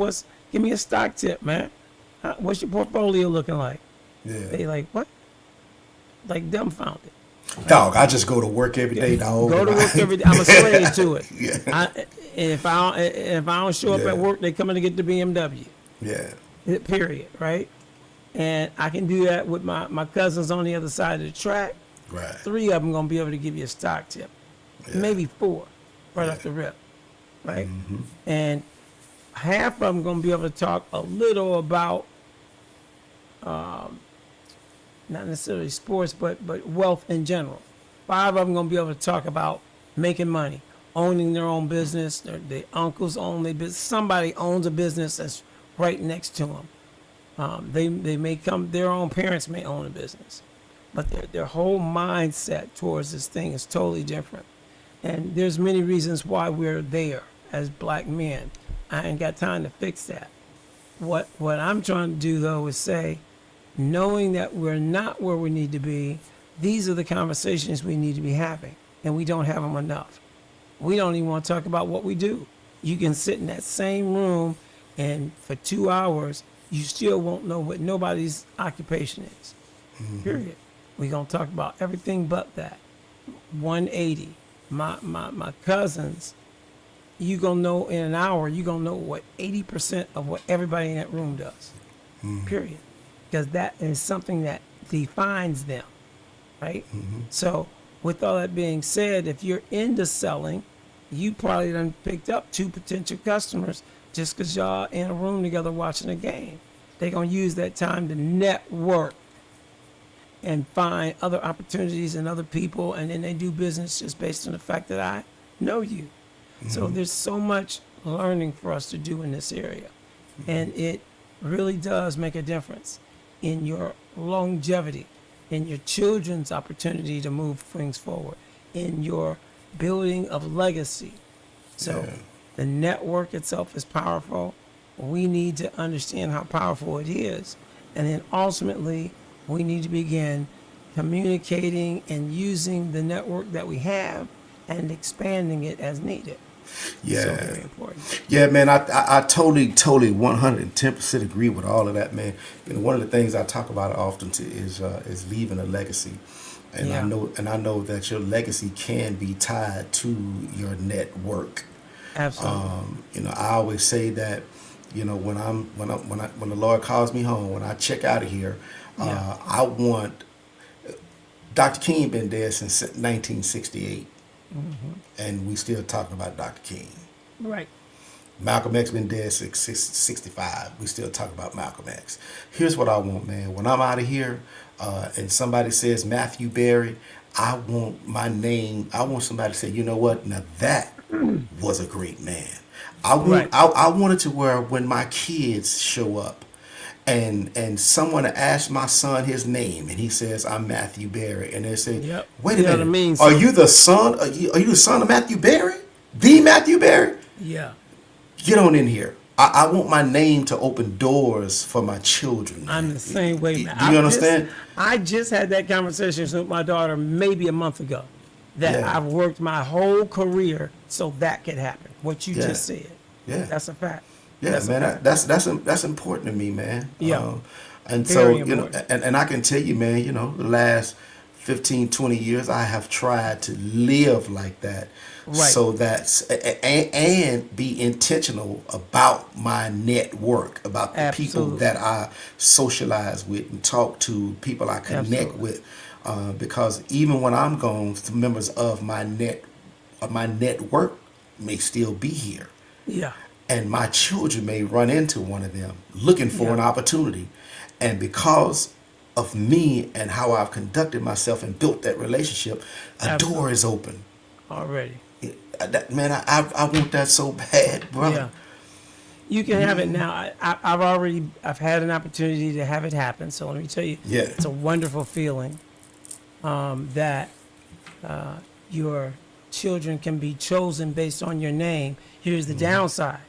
give me a stock tip, man. What's your portfolio looking like? Yeah. They like, what? Like dumbfounded. Dog, I just go to work every day, dog. Go to work every day. I'm a slave to it. Yeah. And if I don't show up Yeah. at work, they coming to get the BMW. Yeah. Period. Right. And I can do that with my cousins on the other side of the track. Right. 3 of them gonna be able to give you a stock tip, maybe 4, right off the rip, right? And half of them gonna be able to talk a little about, not necessarily sports, but wealth in general. 5 of them gonna be able to talk about making money, owning their own business. Their uncles own their business. Somebody owns a business that's right next to them. They may come. Their own parents may own a business, but their whole mindset towards this thing is totally different. And there's many reasons why we're there as black men. I ain't got time to fix that. What I'm trying to do though is say, knowing that we're not where we need to be, these are the conversations we need to be having, and we don't have them enough. We don't even want to talk about what we do. You can sit in that same room, and for 2 hours, you still won't know what nobody's occupation is. Period. We're gonna talk about everything but that. 180. My cousins, you gonna know in an hour, you gonna know what 80% of what everybody in that room does. Period. Because that is something that defines them, right? So with all that being said, if you're into selling, you probably done picked up 2 potential customers just because y'all in a room together watching a game. They're going to use that time to network and find other opportunities and other people, and then they do business just based on the fact that I know you. So there's so much learning for us to do in this area. And it really does make a difference in your longevity, in your children's opportunity to move things forward, in your building of legacy. So the network itself is powerful. We need to understand how powerful it is. And then ultimately, we need to begin communicating and using the network that we have and expanding it as needed. Yeah. So very important. Yeah, man, I totally 110% agree with all of that, man. And one of the things I talk about often too is leaving a legacy. And I know that your legacy can be tied to your network. Absolutely. I always say that, when the Lord calls me home, when I check out of here, I want Dr. King been dead since 1968, and we still talking about Dr. King. Right. Malcolm X been dead since 65. We still talk about Malcolm X. Here's what I want, man. When I'm out of here, and somebody says Matthew Berry, I want my name. I want somebody to say, you know what? Now that was a great man. I wanted to where when my kids show up, and someone asks my son his name, and he says, "I'm Matthew Berry," and they say, "Wait a minute, are you the son? Are you the son of Matthew Berry? The Matthew Berry?" Yeah. Get on in here. I want my name to open doors for my children. I'm the same way, man. Do you understand? I just had that conversation with my daughter maybe a month ago. That I've worked my whole career so that could happen. What you just said. Yeah. That's a fact. Yeah, man. That's important to me, man. Yeah. And Very so, and I can tell you, man, the last 15, 20 years, I have tried to live like that. Right. So that's, and be intentional about my network, about the people that I socialize with and talk to, people I connect with. Because even when I'm gone, the members of my network may still be here. Yeah. And my children may run into one of them looking for an opportunity. And because of me and how I've conducted myself and built that relationship, a door is open. Already. Man, I want that so bad, brother. Yeah. You can have it now. I've had an opportunity to have it happen. So let me tell you, it's a wonderful feeling that your children can be chosen based on your name. Here's the downside.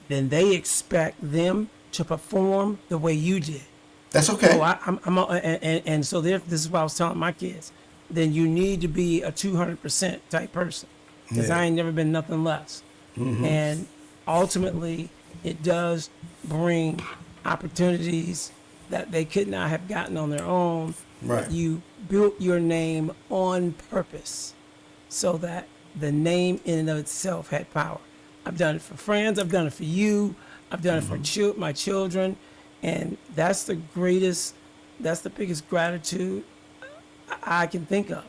Then they expect them to perform the way you did. That's okay. So so this is what I was telling my kids. Then you need to be a 200% type person, because I ain't never been nothing less. And ultimately, it does bring opportunities that they could not have gotten on their own. Right. But you built your name on purpose so that the name in and of itself had power. I've done it for friends. I've done it for you. I've done it for my children. And that's the biggest gratitude I can think of,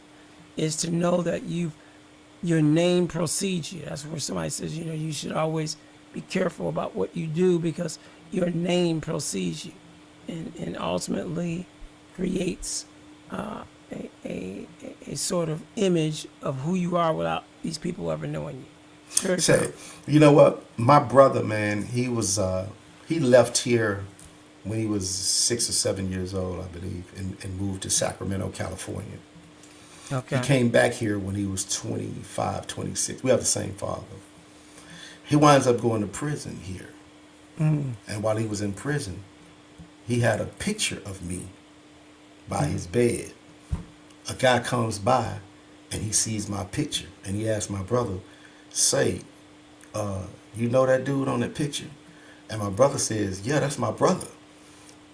is to know that your name precedes you. That's where somebody says, you should always be careful about what you do because your name precedes you and ultimately creates a sort of image of who you are without these people ever knowing you. Very Say, true. you know what? My brother, man, he left here when he was 6 or 7 years old, I believe, and moved to Sacramento, California. Okay. He came back here when he was 25, 26. We have the same father. He winds up going to prison here. And while he was in prison, he had a picture of me by his bed. A guy comes by and he sees my picture and he asks my brother, say, you know that dude on that picture? And my brother says, yeah, that's my brother.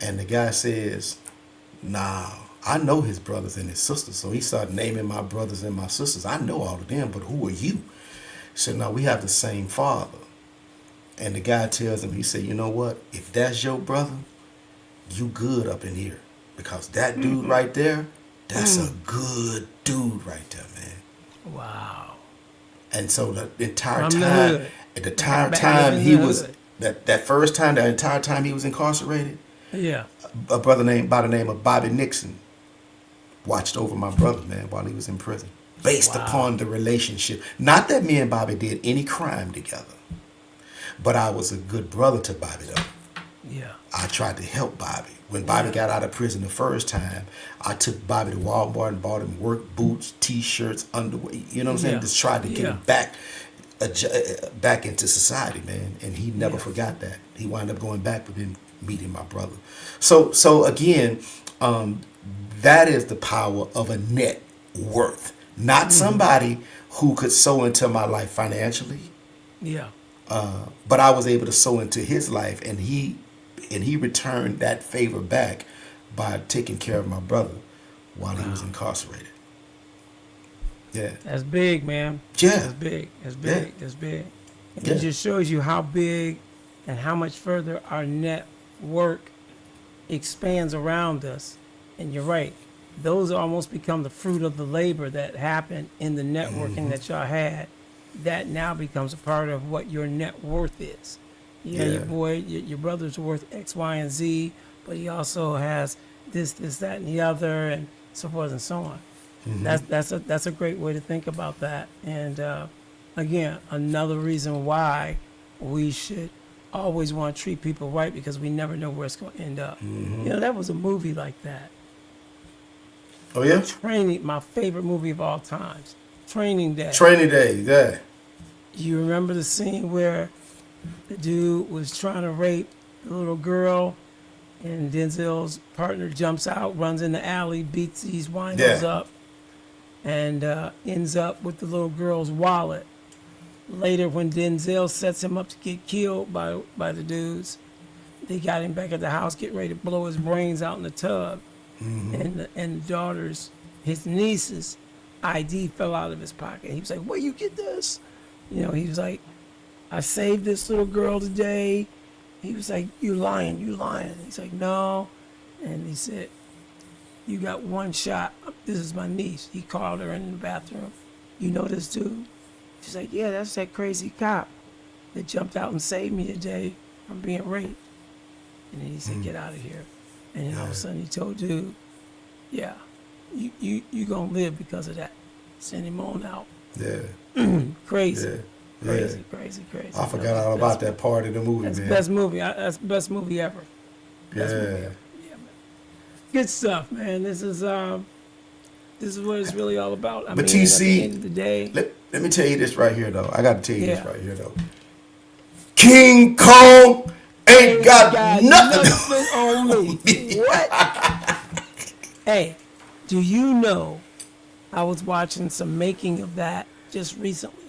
And the guy says, nah, I know his brothers and his sisters. So he started naming my brothers and my sisters. I know all of them, but who are you? He said, no, we have the same father. And the guy tells him, he said, you know what? If that's your brother, you good up in here. Because that dude right there, that's a good dude right there, man. Wow. And so the entire From the time, hood. at the entire Back time in he the was, hood. that first time, the entire time he was incarcerated, Yeah. a brother named by the name of Bobby Nixon watched over my brother, man, while he was in prison. Based upon the relationship. Not that me and Bobby did any crime together. But I was a good brother to Bobby, though. Yeah. I tried to help Bobby. When Bobby got out of prison the first time, I took Bobby to Walmart and bought him work boots, T-shirts, underwear. You know what I'm saying? Yeah. Just tried to get him back into society, man. And he never Yeah. forgot that. He wound up going back with him meeting my brother. So again, that is the power of a net worth. Not somebody who could sow into my life financially. Yeah. But I was able to sow into his life, and he returned that favor back by taking care of my brother while he was incarcerated. Yeah. That's big, man. Yeah. That's big. That's big. Yeah. That's big. And Yeah. it just shows you how big and how much further our network expands around us. And you're right. Those almost become the fruit of the labor that happened in the networking that y'all had. That now becomes a part of what your net worth is. Yeah, your brother's worth X, Y, and Z, but he also has this, that, and the other, and so forth and so on. That's a great way to think about that. And again, another reason why we should always want to treat people right, because we never know where it's going to end up. That was a movie like that. Oh yeah. Training, my favorite movie of all times. Training Day. Training Day. Yeah. You remember the scene where the dude was trying to rape the little girl, and Denzel's partner jumps out, runs in the alley, beats these windows up, and ends up with the little girl's wallet. Later, when Denzel sets him up to get killed by the dudes, they got him back at the house, getting ready to blow his brains out in the tub. And the daughter's, his niece's ID fell out of his pocket. He was like, where you get this? He was like, I saved this little girl today. He was like, you lying. He's like, no. And he said, you got one shot. This is my niece. He called her in the bathroom. You know this dude? She's like, yeah, that's that crazy cop that jumped out and saved me today from being raped. And then he said, get out of here. And then all of a sudden he told dude, yeah, you gonna live because of that. Send him on out. Yeah. Crazy. Yeah. Crazy. I forgot all about that part of the movie, That's man. the best movie. That's the best movie ever. Best movie Yeah. ever. Yeah, man. Good stuff, man. This is what it's really all about. But at TC, the end of the day, let me tell you this right here, though. I got to tell you this Yeah. right here, though. King Kong ain't got nothing on me. What? Hey, do you know? I was watching some making of that just recently,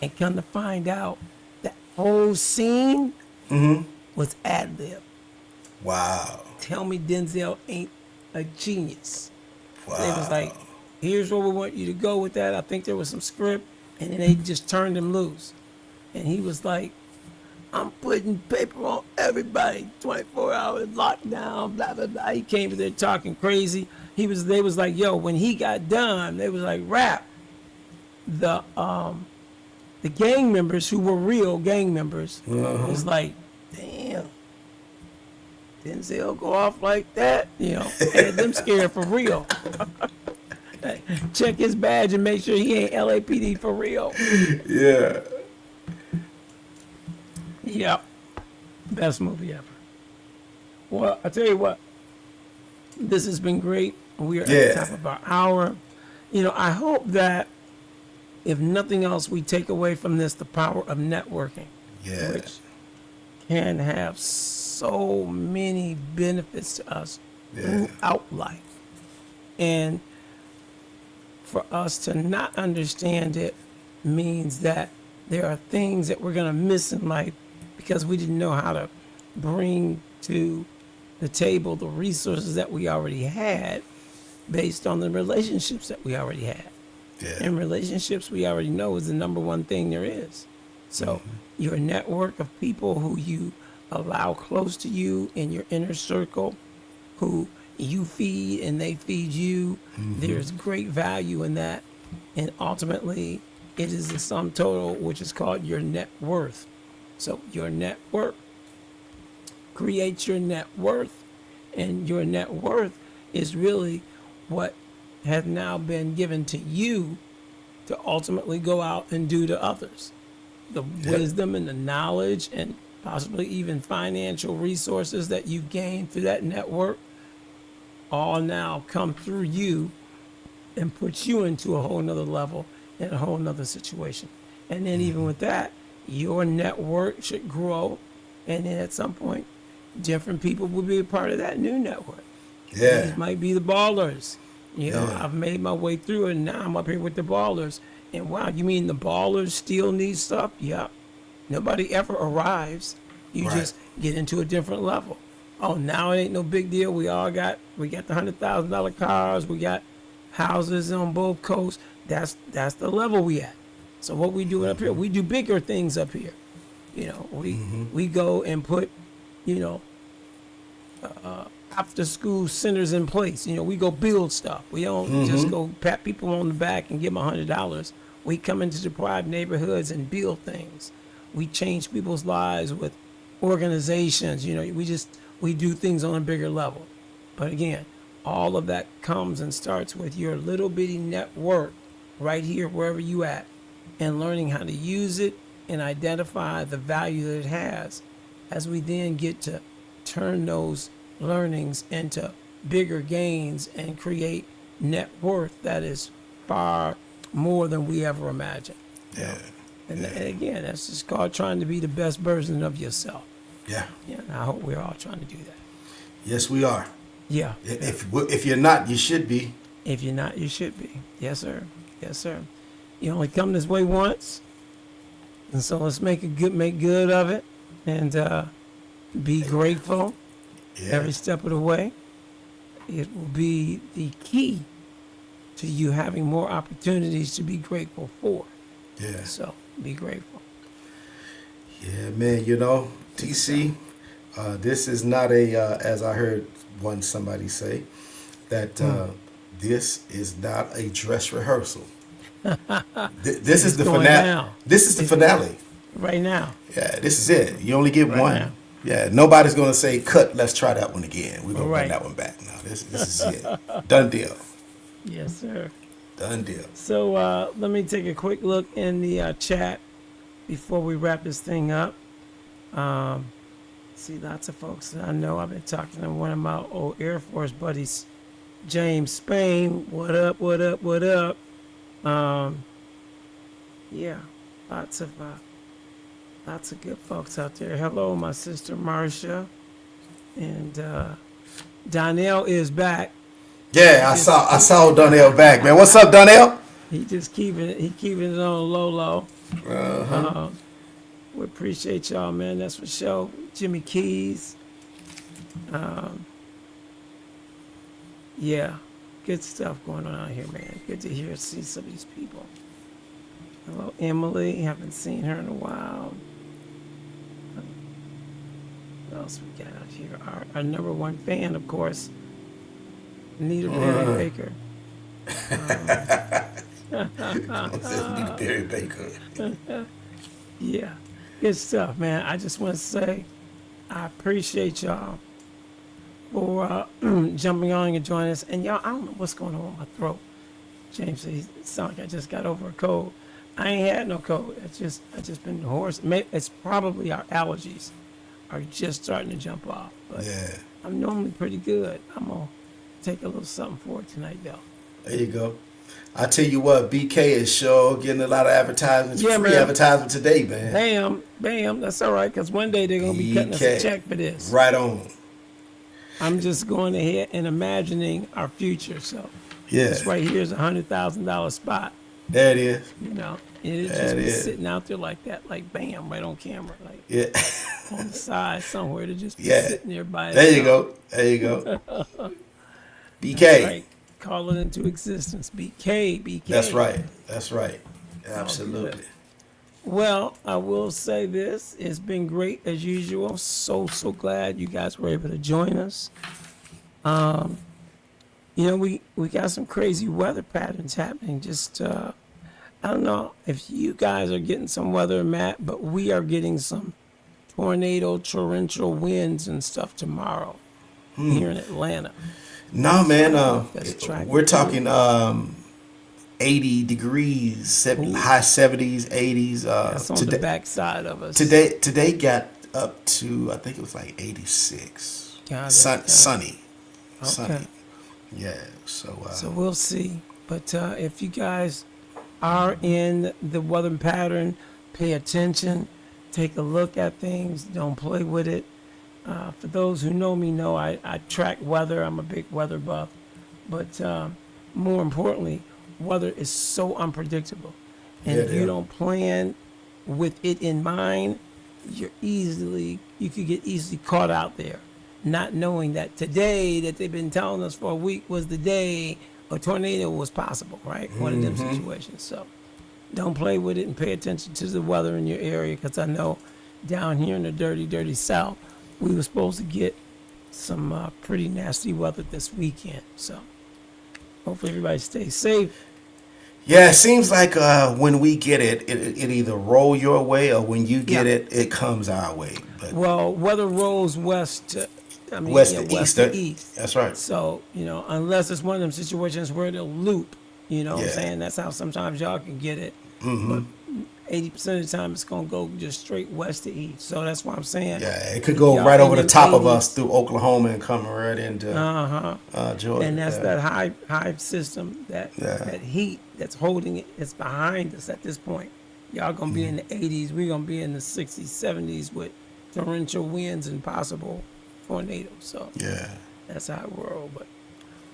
and come to find out that whole scene Mm-hmm. was ad lib. Wow. Tell me Denzel ain't a genius. They was like, Wow. here's where we want you to go with that. I think there was some script, and then they just turned him loose. And he was like, I'm putting paper on everybody, 24 hours lockdown, blah, blah, blah. He came in there talking crazy. They was like, yo, when he got done, they was like, rap. The gang members who were real gang members was like, damn, Denzel go off like that, had them scared for real. Check his badge and make sure he ain't LAPD for real. Yeah. Yep, best movie ever. Well, I tell you what, this has been great. We are at the top of our hour. I hope that if nothing else, we take away from this the power of networking, which can have so many benefits to us throughout life. And for us to not understand it means that there are things that we're going to miss in life because we didn't know how to bring to the table the resources that we already had based on the relationships that we already had. Yeah. And relationships, we already know, is the number one thing there is. So your network of people who you allow close to you in your inner circle, who you feed and they feed you, there's great value in that. And ultimately, it is the sum total, which is called your net worth. So your network creates your net worth, and your net worth is really what has now been given to you to ultimately go out and do to others. The wisdom and the knowledge and possibly even financial resources that you've gained through that network all now come through you and put you into a whole nother level in a whole nother situation. And then even with that, your network should grow, and then at some point, different people will be a part of that new network. Yeah. These might be the ballers. I've made my way through it, and now I'm up here with the ballers. And wow, you mean the ballers still need stuff? Yeah. Nobody ever arrives. You just get into a different level. Oh, now it ain't no big deal. We got the $100,000 cars. We got houses on both coasts. That's the level we at. So what we doing up here? We do bigger things up here. We go and put, after school centers in place. We go build stuff. We don't just go pat people on the back and give them $100. We come into deprived neighborhoods and build things. We change people's lives with organizations. We do things on a bigger level. But again, all of that comes and starts with your little bitty network right here, wherever you at, and learning how to use it and identify the value that it has, as we then get to turn those learnings into bigger gains and create net worth that is far more than we ever imagined. And again, that's just called trying to be the best version of yourself. And I hope we're all trying to do that. Yes, we are. If you're not, you should be. If you're not, you should be. Yes, sir. Yes, sir. You only come this way once, and so let's make good of it, and be grateful every step of the way. It will be the key to you having more opportunities to be grateful for. So be grateful. Yeah, man. TC, this is not as I heard somebody say, that this is not a dress rehearsal. This is the finale. This is the finale. Right now. Yeah, this is it. You only get one. Now. Yeah, nobody's gonna say, "Cut. Let's try that one again." We're gonna bring that one back. No, this is it. Done deal. Yes, sir. Done deal. So let me take a quick look in the chat before we wrap this thing up. See, lots of folks I know. I've been talking to one of my old Air Force buddies, James Spain. What up? What up? What up? Yeah, lots of good folks out there. Hello, my sister Marcia, and Donnell is back. Yeah, I saw Donnell back, man. What's up, Donnell? He just keeping it on low. We appreciate y'all, man. That's for sure. Jimmy Keys. Yeah, good stuff going on out here, man. Good to see some of these people. Hello, Emily. Haven't seen her in a while. What else we got out here? Our number one fan, of course, Nita Barry Baker. Nita Barry Baker. Yeah, good stuff, man. I just want to say I appreciate y'all for jumping on and joining us. And y'all, I don't know what's going on with my throat. James said it sounds like I just got over a cold. I ain't had no cold. I just been hoarse. It's probably our allergies are just starting to jump off. But Yeah. I'm normally pretty good. I'm gonna take a little something for it tonight, though. There you go. I tell you what, BK is sure getting a lot of advertisements. Yeah, free man. advertisement today, man. Bam. That's all right, because one day they're gonna be cutting us a check for this. Right on. I'm just going ahead and imagining our future. So Yeah. this right here is $100,000 spot. There it is. You know, it'll just be sitting out there like that, like bam, right on camera, like Yeah. on the side somewhere. To just be Yeah. sitting there by There you itself. go. There you go. BK. That's right. Call it into existence. BK. That's right. That's right. Absolutely. Well, I will say this. It's been great as usual. So glad you guys were able to join us. You know, we got some crazy weather patterns happening. Just, I don't know if you guys are getting some weather, Matt, but we are getting some torrential winds and stuff tomorrow here in Atlanta. No, man. We're tracking talking 80 degrees, high 70s, 80s. That's on the backside of us. Today got up to, I think it was like 86. Sunny. Okay. Sunny. Yeah. So we'll see. But if you guys are in the weather pattern, pay attention, take a look at things, don't play with it. For those who know me know I track weather. I'm a big weather buff. But more importantly, weather is so unpredictable. And if you don't plan with it in mind, you could get easily caught out there, not knowing that today that they've been telling us for a week was the day a tornado was possible, right? One of them situations. So don't play with it and pay attention to the weather in your area, because I know down here in the dirty South, we were supposed to get some pretty nasty weather this weekend. So hopefully everybody stays safe. yeah, it seems like when we get it either roll your way, or when you get it comes our way. But Well, weather rolls west to west to to east. That's right. So, unless it's one of them situations where it'll loop, what I'm Yeah. saying? That's how sometimes y'all can get it. But 80% of the time it's going to go just straight west to east. So that's what I'm saying. Yeah, it could go Y'all right in over the them top of 80s. us through Oklahoma and come right into Georgia. And that's that high system, that heat that's holding it. It's behind us at this point. Y'all going to be in the 80s. We're going to be in the 60s, 70s with torrential winds and possible tornadoes. So Yeah. that's how it rolls. But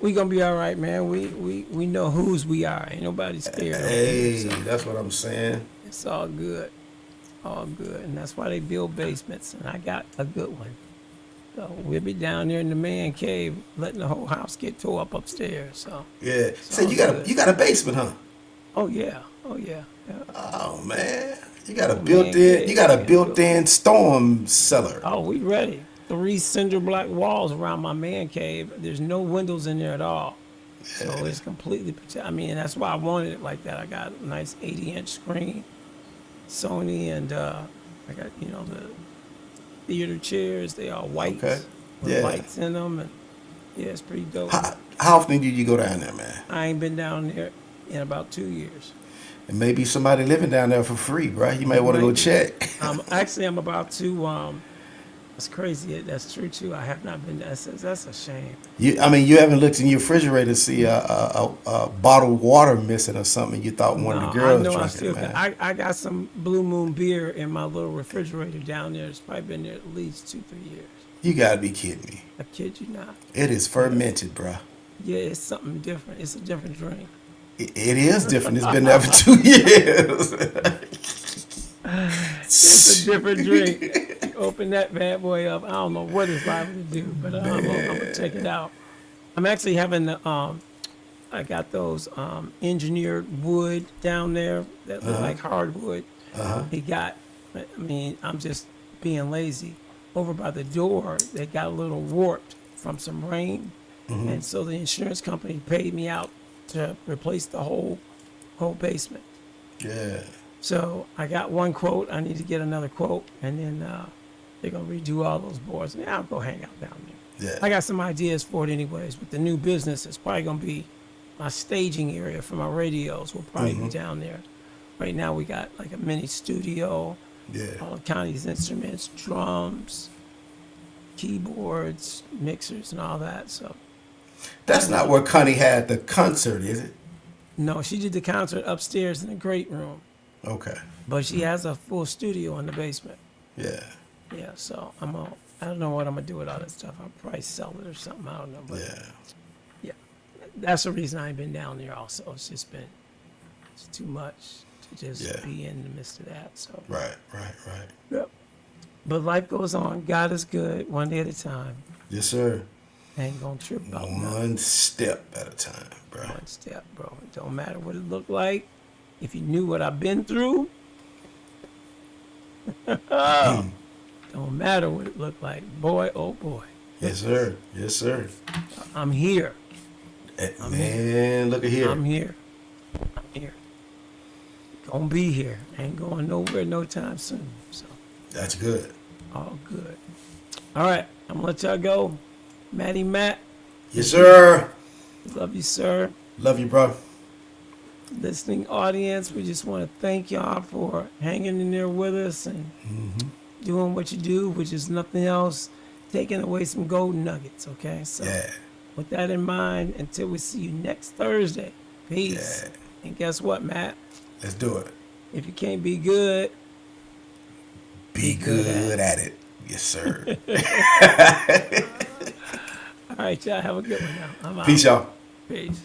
we gonna be all right, man. We know whose we are. Ain't nobody scared. Hey, So that's what I'm saying. it's all good, and that's why they build basements. And I got a good one. So we'll be down there in the man cave, letting the whole house get tore up upstairs. So Yeah. So all good. you got a basement, huh? oh yeah. Oh man, you got a man, built-in. You got a yeah. built-in storm cellar. Oh, we ready. 3 cinder block walls around my man cave. There's no windows in there at all. So it's completely protected. I mean, that's why I wanted it like that. I got a nice 80-inch screen, Sony, and I got, the theater chairs. They are white Okay. with Yeah. lights in them. And yeah, it's pretty dope. How often do you go down there, man? I ain't been down there in about 2 years. And maybe somebody living down there for free, bro. You may want to go check. I'm about to. That's crazy. That's true too. I have not been. That's a shame. You haven't looked in your refrigerator to see a bottled water missing or something. You thought one of the girls I know. drank it, man. I got some Blue Moon beer in my little refrigerator down there. It's probably been there at least 2-3 years. You gotta be kidding me. I kid you not. It is fermented, bro. Yeah, it's something different. It's a different drink. It is different. It's been there for 2 years. It's a different drink. You open that bad boy up. I don't know what it's liable to do, but I'm gonna check it out. I'm actually having the I got those engineered wood down there that look like hardwood. He got, I mean, I'm just being lazy. Over by the door, they got a little warped from some rain, and so the insurance company paid me out to replace the whole basement. Yeah. So I got one quote. I need to get another quote, and then they're gonna redo all those boards. And I'll go hang out down there. Yeah. I got some ideas for it, anyways. With the new business, it's probably gonna be my staging area for my radios. Will probably be down there. Right now, we got like a mini studio. Yeah. All the county's instruments, drums, keyboards, mixers, and all that. So That's not where Connie had the concert, is it? no, she did the concert upstairs in the great room, Okay. but she has a full studio in the basement. Yeah. Yeah, so I don't know what I'm gonna do with all that stuff. I'll probably sell it or something. I don't know, but Yeah. yeah, that's the reason I ain't been down there. Also, it's too much to just Yeah. be in the midst of that. So Right. yep. But life goes on. God is good, one day at a time. Yes, sir. Ain't gonna trip about nothing. One step at a time, bro. One step, bro. It don't matter what it looked like. If you knew what I've been through, don't matter what it looked like. Boy, oh boy. Yes, sir. Yes, sir. I'm here. Man, look at here. I'm here. I'm here. Gonna be here. Ain't going nowhere no time soon. So, That's good. all good. All right. I'm gonna let y'all go. Matty Matt, Yes, sir. love you, sir. Love you, bro. Listening audience, we just want to thank y'all for hanging in there with us and doing what you do, which is nothing else, taking away some golden nuggets, okay? So Yeah. with that in mind, until we see you next Thursday, peace. Yeah. And guess what, Matt? Let's do it. If you can't be good, Be good at it. Yes, sir. all right, y'all have a good one now. I'm out. Peace, y'all. Peace.